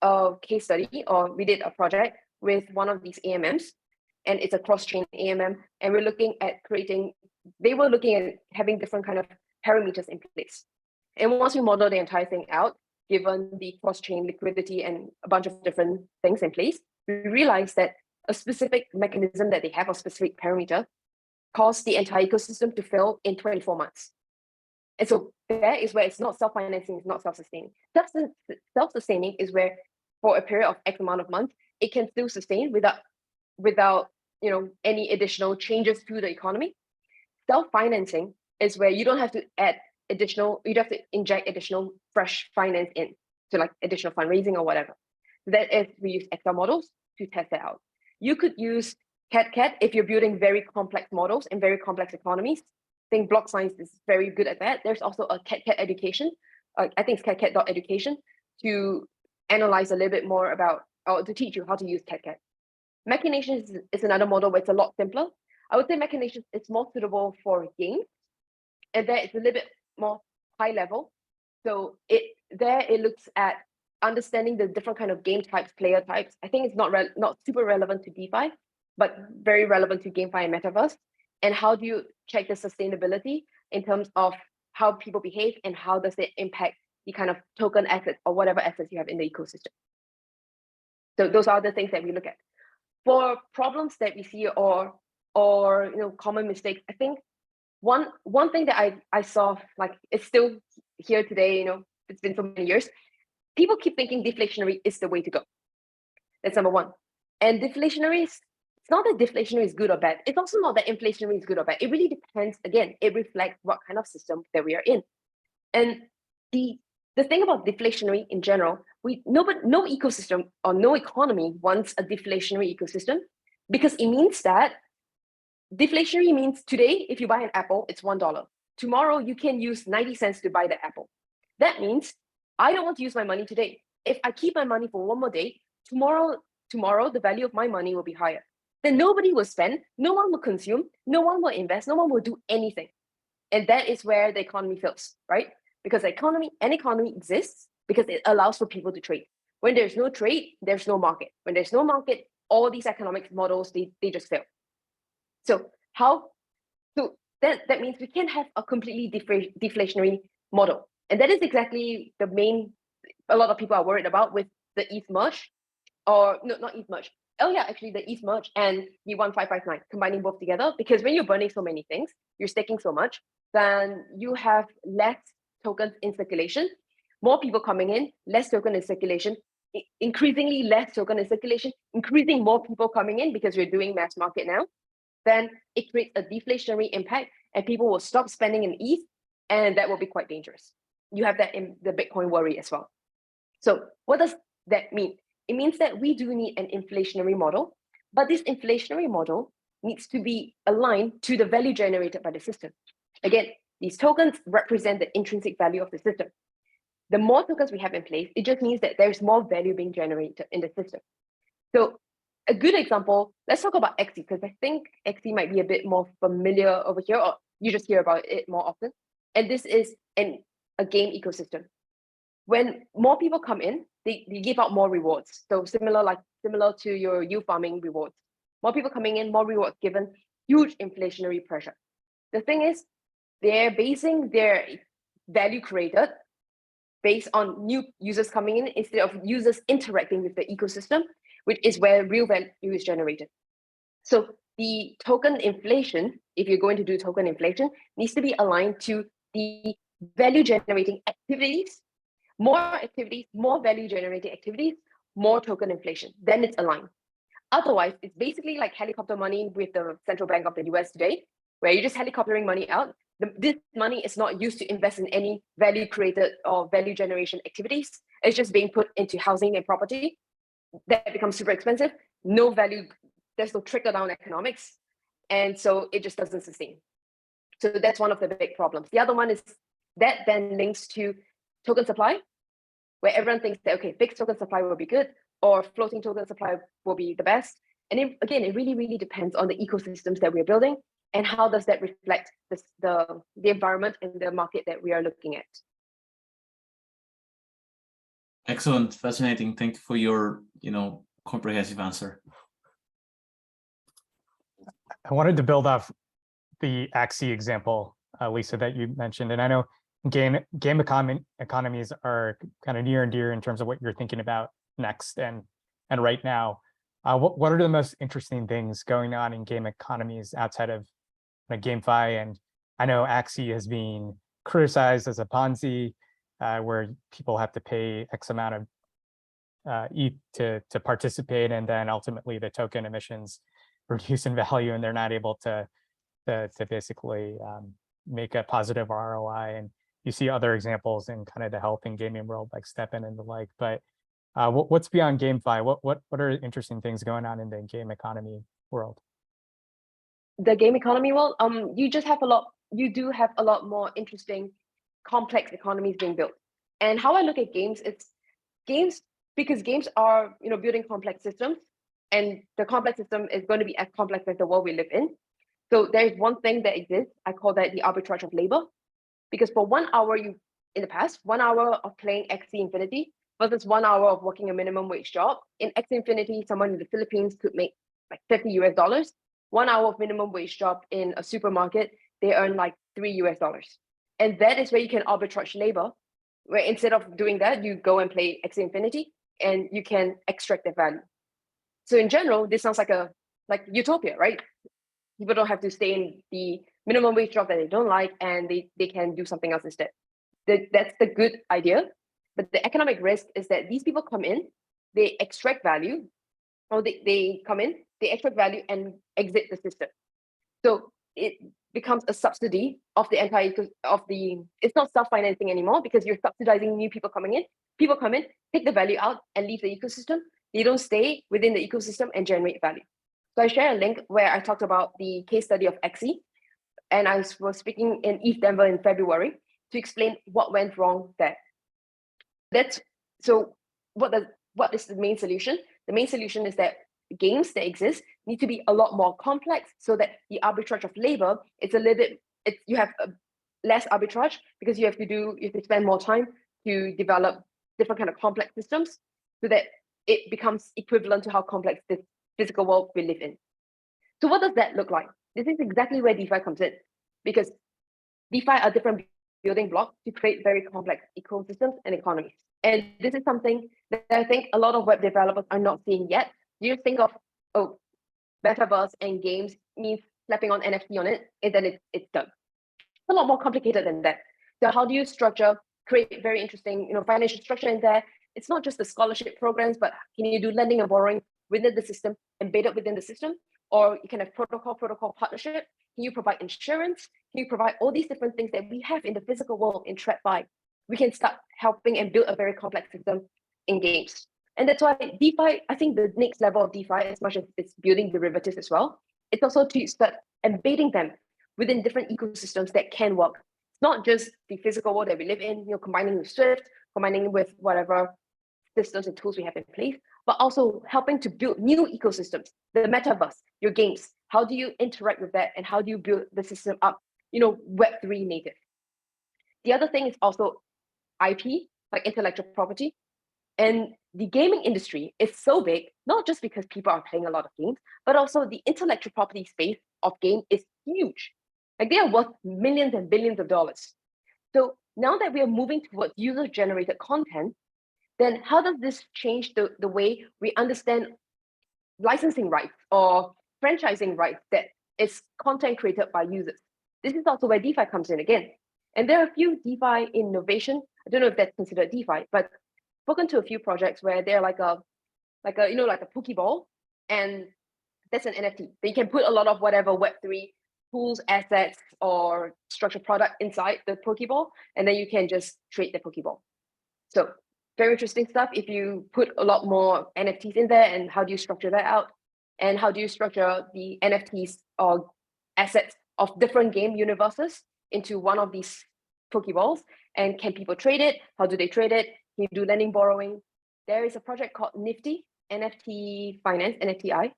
a case study, or we did a project with one of these AMMs, and it's a cross-chain AMM, and they were looking at having different kind of parameters in place. And once we model the entire thing out, given the cross-chain liquidity and a bunch of different things in place, we realized that a specific mechanism that they have, a specific parameter, caused the entire ecosystem to fail in 24 months. And so that is where it's not self-financing, it's not self-sustaining. Self-sustaining is where for a period of X amount of months, it can still sustain without any additional changes to the economy. Self-financing is where you don't have to inject additional fresh finance in to like additional fundraising or whatever. That is, we use Excel models to test that out. You could use CAT if you're building very complex models and very complex economies. I think block science is very good at that. There's also a CAT education. I think it's cat.education to analyze a little bit more about, or to teach you how to use CAT. Machinations is another model where it's a lot simpler. I would say Machinations is more suitable for games, and there it's a little bit more high level. So it looks at understanding the different kind of game types, player types. I think it's not super relevant to DeFi, but very relevant to GameFi and Metaverse. And how do you check the sustainability in terms of how people behave and how does it impact the kind of token assets or whatever assets you have in the ecosystem? So those are the things that we look at. For problems that we see or common mistakes, I think one thing that I saw, like it's still here today, it's been so many years, people keep thinking deflationary is the way to go. That's number one. And deflationary it's not that deflationary is good or bad. It's also not that inflationary is good or bad. It really depends. Again, it reflects what kind of system that we are in. And the thing about deflationary in general, no ecosystem or no economy wants a deflationary ecosystem, because it means that deflationary means today, if you buy an apple, it's $1. Tomorrow, you can use 90 cents to buy the apple. That means I don't want to use my money today. If I keep my money for one more day, tomorrow, the value of my money will be higher. Then nobody will spend, no one will consume, no one will invest, no one will do anything. And that is where the economy fails, right? Because an economy exists because it allows for people to trade. When there's no trade, there's no market. When there's no market, all these economic models, they just fail. So that means we can have a completely deflationary model. And that is exactly the main, a lot of people are worried about with the ETH merge, or no, not ETH merge. Oh yeah, actually the ETH merge and the 1559, combining both together, because when you're burning so many things, you're staking so much, then you have less tokens in circulation, more people coming in, less token in circulation, increasingly less token in circulation, increasing more people coming in because we're doing mass market now, then it creates a deflationary impact and people will stop spending in ETH, and that will be quite dangerous. You have that in the Bitcoin worry as well. So what does that mean? It means that we do need an inflationary model, but this inflationary model needs to be aligned to the value generated by the system. Again, these tokens represent the intrinsic value of the system. The more tokens we have in place, it just means that there's more value being generated in the system. So a good example, let's talk about XE, because I think XE might be a bit more familiar over here, or you just hear about it more often. And this is a game ecosystem. When more people come in, they give out more rewards. So similar to your youth farming rewards. More people coming in, more rewards given, huge inflationary pressure. The thing is, they're basing their value created based on new users coming in instead of users interacting with the ecosystem, which is where real value is generated. So the token inflation, if you're going to do token inflation, needs to be aligned to the value generating activities. More activities, more value generating activities, more token inflation. Then it's aligned. Otherwise, it's basically like helicopter money with the central bank of the US today, where you're just helicoptering money out. This money is not used to invest in any value created or value generation activities. It's just being put into housing and property. That becomes super expensive. No value, there's no trickle down economics. And so it just doesn't sustain. So that's one of the big problems. The other one is that then links to token supply, where everyone thinks that, okay, fixed token supply will be good, or floating token supply will be the best. And again, it really, really depends on the ecosystems that we're building and how does that reflect the environment and the market that we are looking at. Excellent, fascinating. Thank you for your, comprehensive answer. I wanted to build off the Axie example, Lisa, that you mentioned. And I know game economies are kind of near and dear in terms of what you're thinking about next and right now. What are the most interesting things going on in game economies outside of GameFi? And I know Axie has been criticized as a Ponzi, where people have to pay X amount of ETH to participate, and then ultimately the token emissions reduce in value, and they're not able to basically make a positive ROI. And you see other examples in kind of the health and gaming world, like STEPN and the like. But what's beyond GameFi? What are interesting things going on in the game economy world? The game economy world, you do have a lot more interesting, complex economies being built. And how I look at games, it's games because games are building complex systems, and the complex system is going to be as complex as the world we live in. So there's one thing that exists, I call that the arbitrage of labor, because for 1 hour in the past, 1 hour of playing Axie Infinity versus 1 hour of working a minimum wage job. In Axie Infinity, someone in the Philippines could make like $50 US. 1 hour of minimum wage job in a supermarket, they earn like $3 US. And that is where you can arbitrage labor, where instead of doing that, you go and play Axie Infinity and you can extract the value. So in general, this sounds like utopia, right? People don't have to stay in the minimum wage job that they don't like, and they can do something else instead. That's the good idea. But the economic risk is that these people come in, they extract value, or they come in, they extract value and exit the system. So it becomes a subsidy of the entire it's not self-financing anymore, because you're subsidizing new people coming in. People come in, take the value out and leave the ecosystem. They don't stay within the ecosystem and generate value. So I share a link where I talked about the case study of Axie, and I was speaking in ETH Denver in February to explain what went wrong there. So what is the main solution? The main solution is that games that exist need to be a lot more complex, so that the arbitrage of labor, you have less arbitrage, because you have to spend more time to develop different kind of complex systems, so that it becomes equivalent to how complex this physical world we live in. So what does that look like? This is exactly where DeFi comes in, because DeFi are different building blocks to create very complex ecosystems and economies. And this is something that I think a lot of web developers are not seeing yet. You think of, metaverse and games means slapping on NFT on it, and then it's done. It's a lot more complicated than that. So how do you create very interesting, financial structure in there? It's not just the scholarship programs, but can you do lending and borrowing within the system, embedded within the system? Or you can have protocol partnership. Can you provide insurance? Can you provide all these different things that we have in the physical world in TradFi? We can start helping and build a very complex system in games. And that's why DeFi, I think the next level of DeFi, as much as it's building derivatives as well, it's also to start embedding them within different ecosystems that can work. It's not just the physical world that we live in, combining with Swift, combining with whatever systems and tools we have in place, but also helping to build new ecosystems, the metaverse, your games. How do you interact with that, and how do you build the system up, Web3 native? The other thing is also IP, like intellectual property. And the gaming industry is so big, not just because people are playing a lot of games, but also the intellectual property space of game is huge. Like they are worth millions and billions of dollars. So now that we are moving towards user-generated content, then how does this change the way we understand licensing rights or franchising rights that is content created by users? This is also where DeFi comes in again. And there are a few DeFi innovation. I don't know if that's considered DeFi, but spoken to a few projects where they're like a Pokeball, and that's an NFT. That you can put a lot of whatever Web3 tools, assets, or structured product inside the Pokeball, and then you can just trade the Pokeball. So very interesting stuff. If you put a lot more NFTs in there, and how do you structure that out? And how do you structure the NFTs or assets of different game universes into one of these Pokeballs? And can people trade it? How do they trade it? Can you do lending, borrowing? There is a project called Nifty, NFT Finance, NFTI,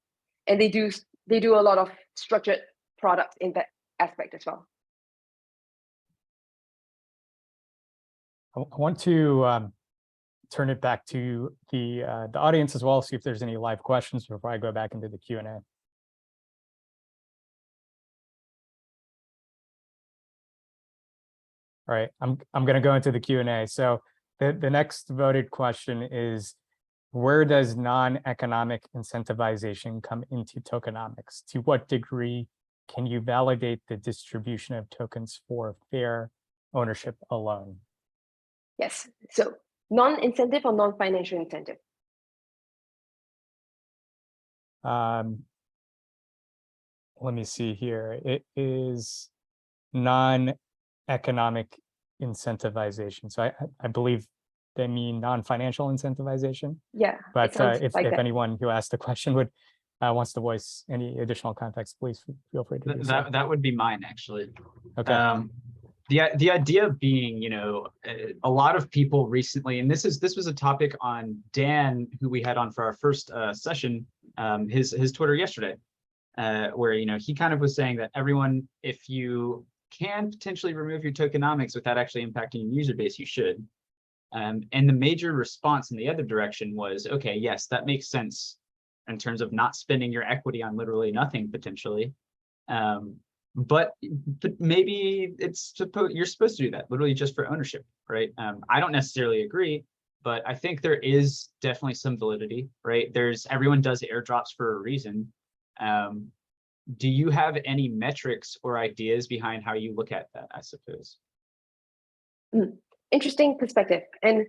and they do a lot of structured products in that aspect as well. I want to turn it back to the audience as well, see if there's any live questions before I go back into the Q&A. All right, I'm going to go into the Q&A. So the next voted question is, where does non-economic incentivization come into tokenomics? To what degree can you validate the distribution of tokens for fair ownership alone? Yes, so non-incentive or non-financial incentive? Let me see here. It is non-economic incentivization. So I believe they mean non-financial incentivization. Yeah. But if like anyone who asked the question wants to voice any additional context, please feel free to do so. That would be mine, actually. Okay. The idea being, you know, a lot of people recently, and this was a topic on Dan, who we had on for our first session, his Twitter yesterday, where, you know, he kind of was saying that everyone, if you can potentially remove your tokenomics without actually impacting your user base, you should. And the major response in the other direction was, okay, yes, that makes sense in terms of not spending your equity on literally nothing potentially. But maybe you're supposed to do that literally just for ownership, right? I don't necessarily agree, but I think there is definitely some validity, right? Everyone does airdrops for a reason. Do you have any metrics or ideas behind how you look at that, I suppose? Interesting perspective. And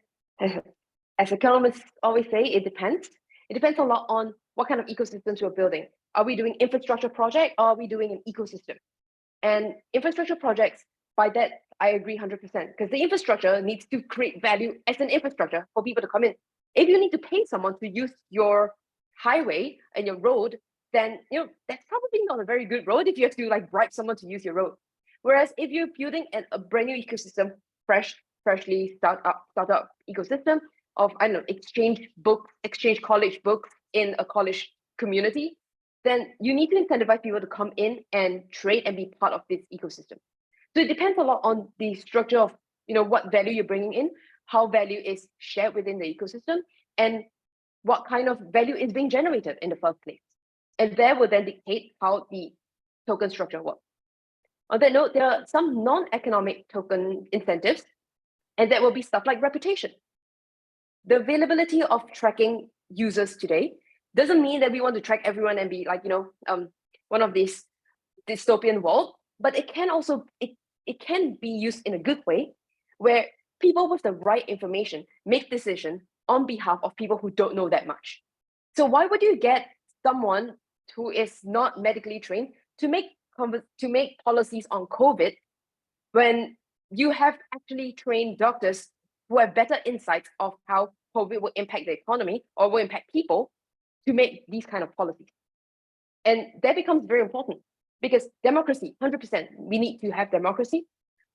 as economists always say, it depends. It depends a lot on what kind of ecosystems we're building. Are we doing infrastructure project, or are we doing an ecosystem? And infrastructure projects, by that, I agree 100%, because the infrastructure needs to create value as an infrastructure for people to come in. If you need to pay someone to use your highway and your road, then that's probably not a very good road if you have to like bribe someone to use your road. Whereas if you're building a brand new ecosystem, freshly startup ecosystem of, I don't know, exchange college books in a college community, then you need to incentivize people to come in and trade and be part of this ecosystem. So it depends a lot on the structure of, what value you're bringing in, how value is shared within the ecosystem, and what kind of value is being generated in the first place. And that will then dictate how the token structure works. On that note, there are some non-economic token incentives, and that will be stuff like reputation. The availability of tracking users today doesn't mean that we want to track everyone and be like, one of these dystopian world, but it can also, it can be used in a good way where people with the right information make decisions on behalf of people who don't know that much. So why would you get someone who is not medically trained to make policies on COVID when you have actually trained doctors who have better insights of how COVID will impact the economy or will impact people to make these kind of policies? And that becomes very important because democracy, 100%, we need to have democracy.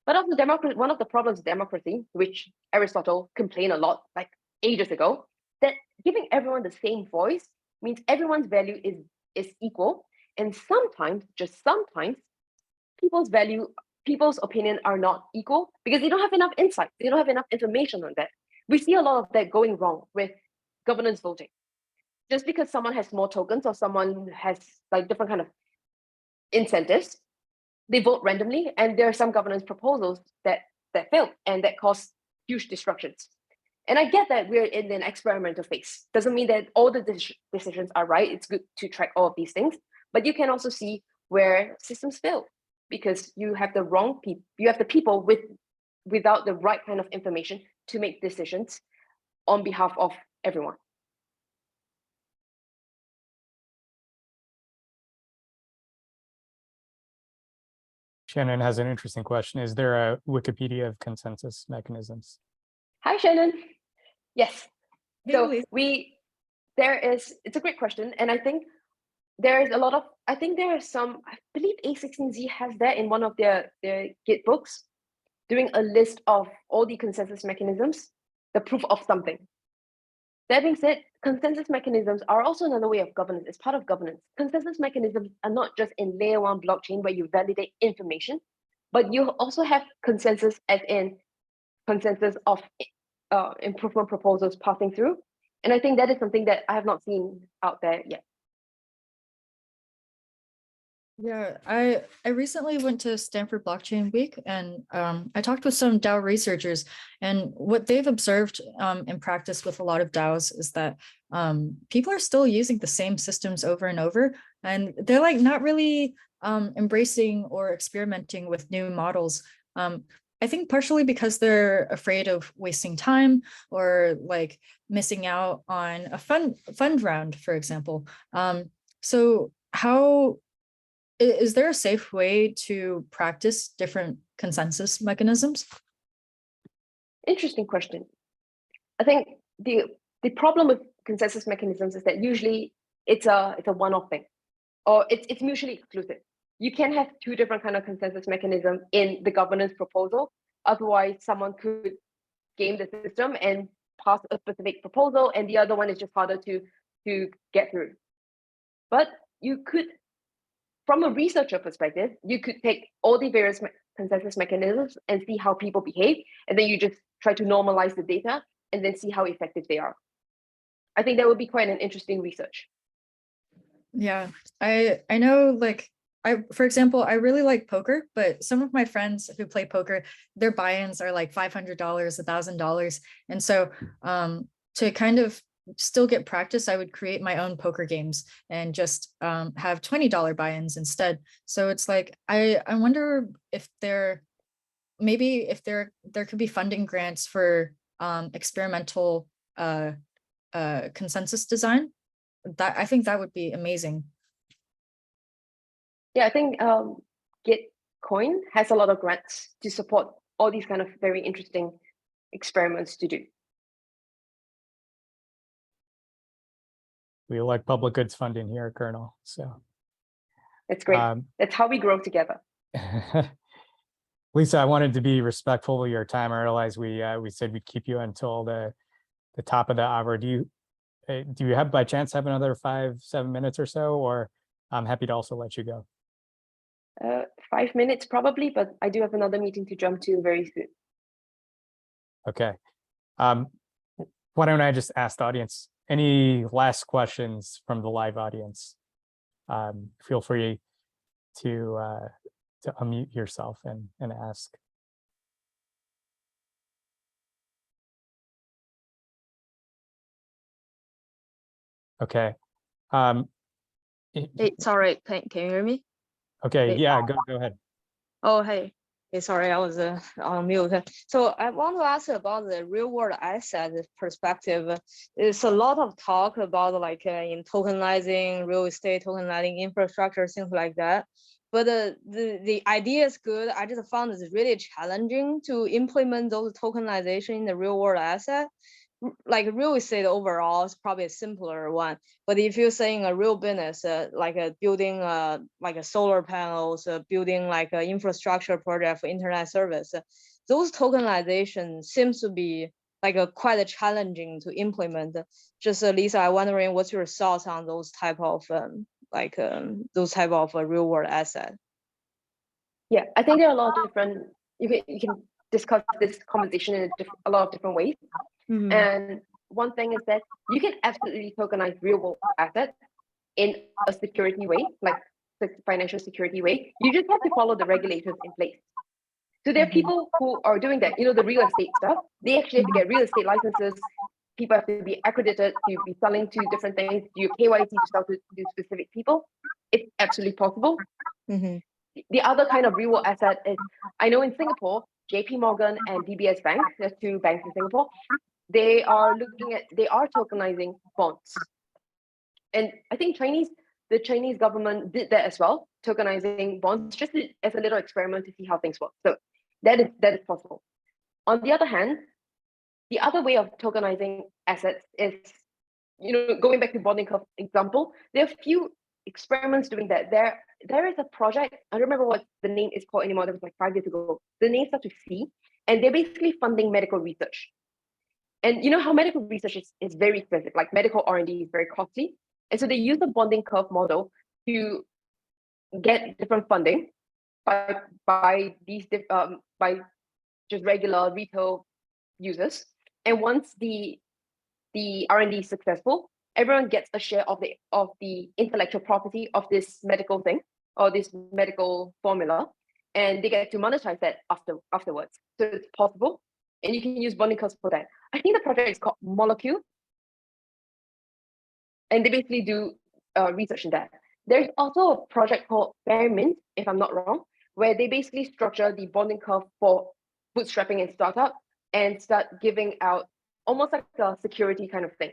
But also one of the problems of democracy, which Aristotle complained a lot, like ages ago, that giving everyone the same voice means everyone's value is equal. And sometimes, just sometimes, people's opinion are not equal because they don't have enough insight. They don't have enough information on that. We see a lot of that going wrong with governance voting. Just because someone has more tokens or someone has like different kind of incentives, they vote randomly. And there are some governance proposals that that failed and that caused huge disruptions. And I get that we're in an experimental phase. Doesn't mean that all the decisions are right. It's good to track all of these things, but you can also see where systems fail because you have the wrong people. You have the people without the right kind of information to make decisions on behalf of everyone. Shannon has an interesting question. Is there a Wikipedia of consensus mechanisms? Hi, Shannon. Yes. Hey, So Lisa. it's a great question. And I think there is a lot of, I think there are some, I believe A16Z has that in one of their Git books, doing a list of all the consensus mechanisms, the proof of something. That being said, consensus mechanisms are also another way of governance. It's part of governance. Consensus mechanisms are not just in layer 1 blockchain where you validate information, but you also have consensus as in consensus of improvement proposals passing through. And I think that is something that I have not seen out there yet. Yeah, I recently went to Stanford Blockchain Week and I talked with some DAO researchers, and what they've observed in practice with a lot of DAOs is that people are still using the same systems over and over, and they're like not really embracing or experimenting with new models. I think partially because they're afraid of wasting time or like missing out on a fund round, for example. So how is there a safe way to practice different consensus mechanisms? Interesting question. I think the problem with consensus mechanisms is that usually it's a one-off thing, or it's mutually exclusive. You can have two different kind of consensus mechanism in the governance proposal. Otherwise, someone could game the system and pass a specific proposal, and the other one is just harder to get through. But you could, from a researcher perspective, you could take all the various consensus mechanisms and see how people behave, and then you just try to normalize the data and then see how effective they are. I think that would be quite an interesting research. Yeah, I know, like, for example, I really like poker, but some of my friends who play poker, their buy-ins are like $500, $1,000. And so to kind of still get practice, I would create my own poker games and just have $20 buy-ins instead. So it's like, I wonder if there could be funding grants for experimental consensus design. That I think that would be amazing. Yeah, I think Gitcoin has a lot of grants to support all these kind of very interesting experiments to do. We like public goods funding here, Colonel. So it's great. That's how we grow together. Lisa, I wanted to be respectful of your time. I realize we said we'd keep you until the top of the hour. Do you have, by chance, have another 5-7 minutes or so, or I'm happy to also let you go? 5 minutes probably, but I do have another meeting to jump to very soon. Okay. Why don't I just ask the audience, any last questions from the live audience? Feel free to unmute yourself and ask. Okay. Hey, sorry, can you hear me? Okay, Hey. yeah, go ahead. Oh, hey. Hey, sorry, I was on mute. So I want to ask about the real world asset perspective. There's a lot of talk about like in tokenizing real estate, tokenizing infrastructure, things like that. But the idea is good. I just found it's really challenging to implement those tokenization in the real world asset. Like real estate overall is probably a simpler one, but if you're saying a real business, like building like a solar panels, building like an infrastructure project for internet service, those tokenization seems to be like quite challenging to implement. Just Lisa, I'm wondering what's your thoughts on those type of real world asset? Yeah, I think there are a lot of different. You can discuss this conversation in a lot of different ways. Mm-hmm. And one thing is that you can absolutely tokenize real world assets in a security way, like the financial security way. You just have to follow the regulators in place. So there are people who are doing that, the real estate stuff. They actually have to get real estate licenses. People have to be accredited to be selling to different things, do your KYC to sell to specific people. It's absolutely possible. The other kind of real world asset is, I know in Singapore, JP Morgan and DBS Bank, there's 2 banks in Singapore, they are tokenizing bonds. And I think the Chinese government did that as well, tokenizing bonds just as a little experiment to see how things work. So that is possible. On the other hand, the other way of tokenizing assets is, going back to bonding curve example, there are a few experiments doing that. There is a project, I don't remember what the name is called anymore, that was like 5 years ago. The name starts with C, and they're basically funding medical research. And you know how medical research is very expensive, like medical R&D is very costly. And so they use the bonding curve model to get different funding by just regular retail users. And once the R&D is successful, everyone gets a share of the intellectual property of this medical thing or this medical formula, and they get to monetize that afterwards. So it's possible, and you can use bonding curves for that. I think the project is called Molecule, and they basically do research in that. There's also a project called Fair Mint, if I'm not wrong, where they basically structure the bonding curve for bootstrapping and startup and start giving out almost like a security kind of thing.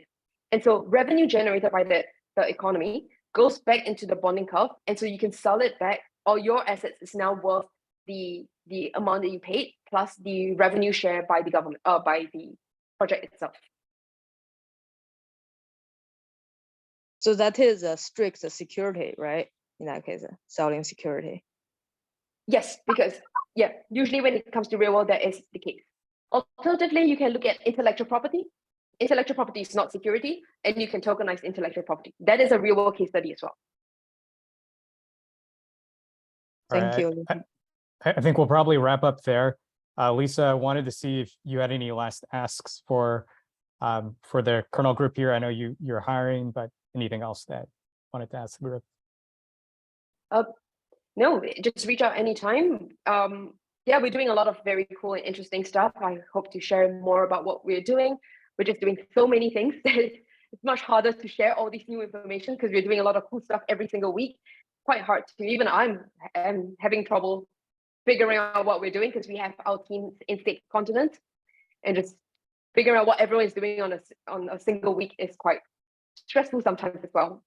And so revenue generated by the economy goes back into the bonding curve. And so you can sell it back, or your assets is now worth the amount that you paid plus the revenue share by the government, by the project itself. So that is a strict security, right? In that case, selling security. Yes, because usually when it comes to real world, that is the case. Alternatively, you can look at intellectual property. Intellectual property is not security, and you can tokenize intellectual property. That is a real world case study as well. Thank you. I think we'll probably wrap up there. Lisa, I wanted to see if you had any last asks for the kernel group here. I know you're hiring, but anything else that you wanted to ask the group? No, just reach out anytime. We're doing a lot of very cool and interesting stuff. I hope to share more about what we're doing. We're just doing so many things that it's much harder to share all this new information because we're doing a lot of cool stuff every single week. Quite hard to, even I'm having trouble figuring out what we're doing because we have our teams in 6 continents, and just figuring out what everyone is doing on a single week is quite stressful sometimes as well.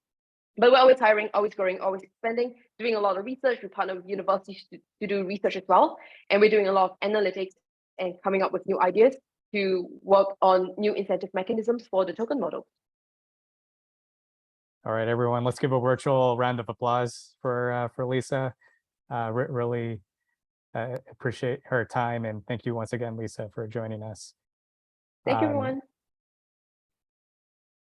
But we're always hiring, always growing, always expanding, doing a lot of research. We partner with universities to do research as well. And we're doing a lot of analytics and coming up with new ideas to work on new incentive mechanisms for the token model. All right, everyone, let's give a virtual round of applause for Lisa. Really appreciate her time. And thank you once again, Lisa, for joining us. Thank you, everyone.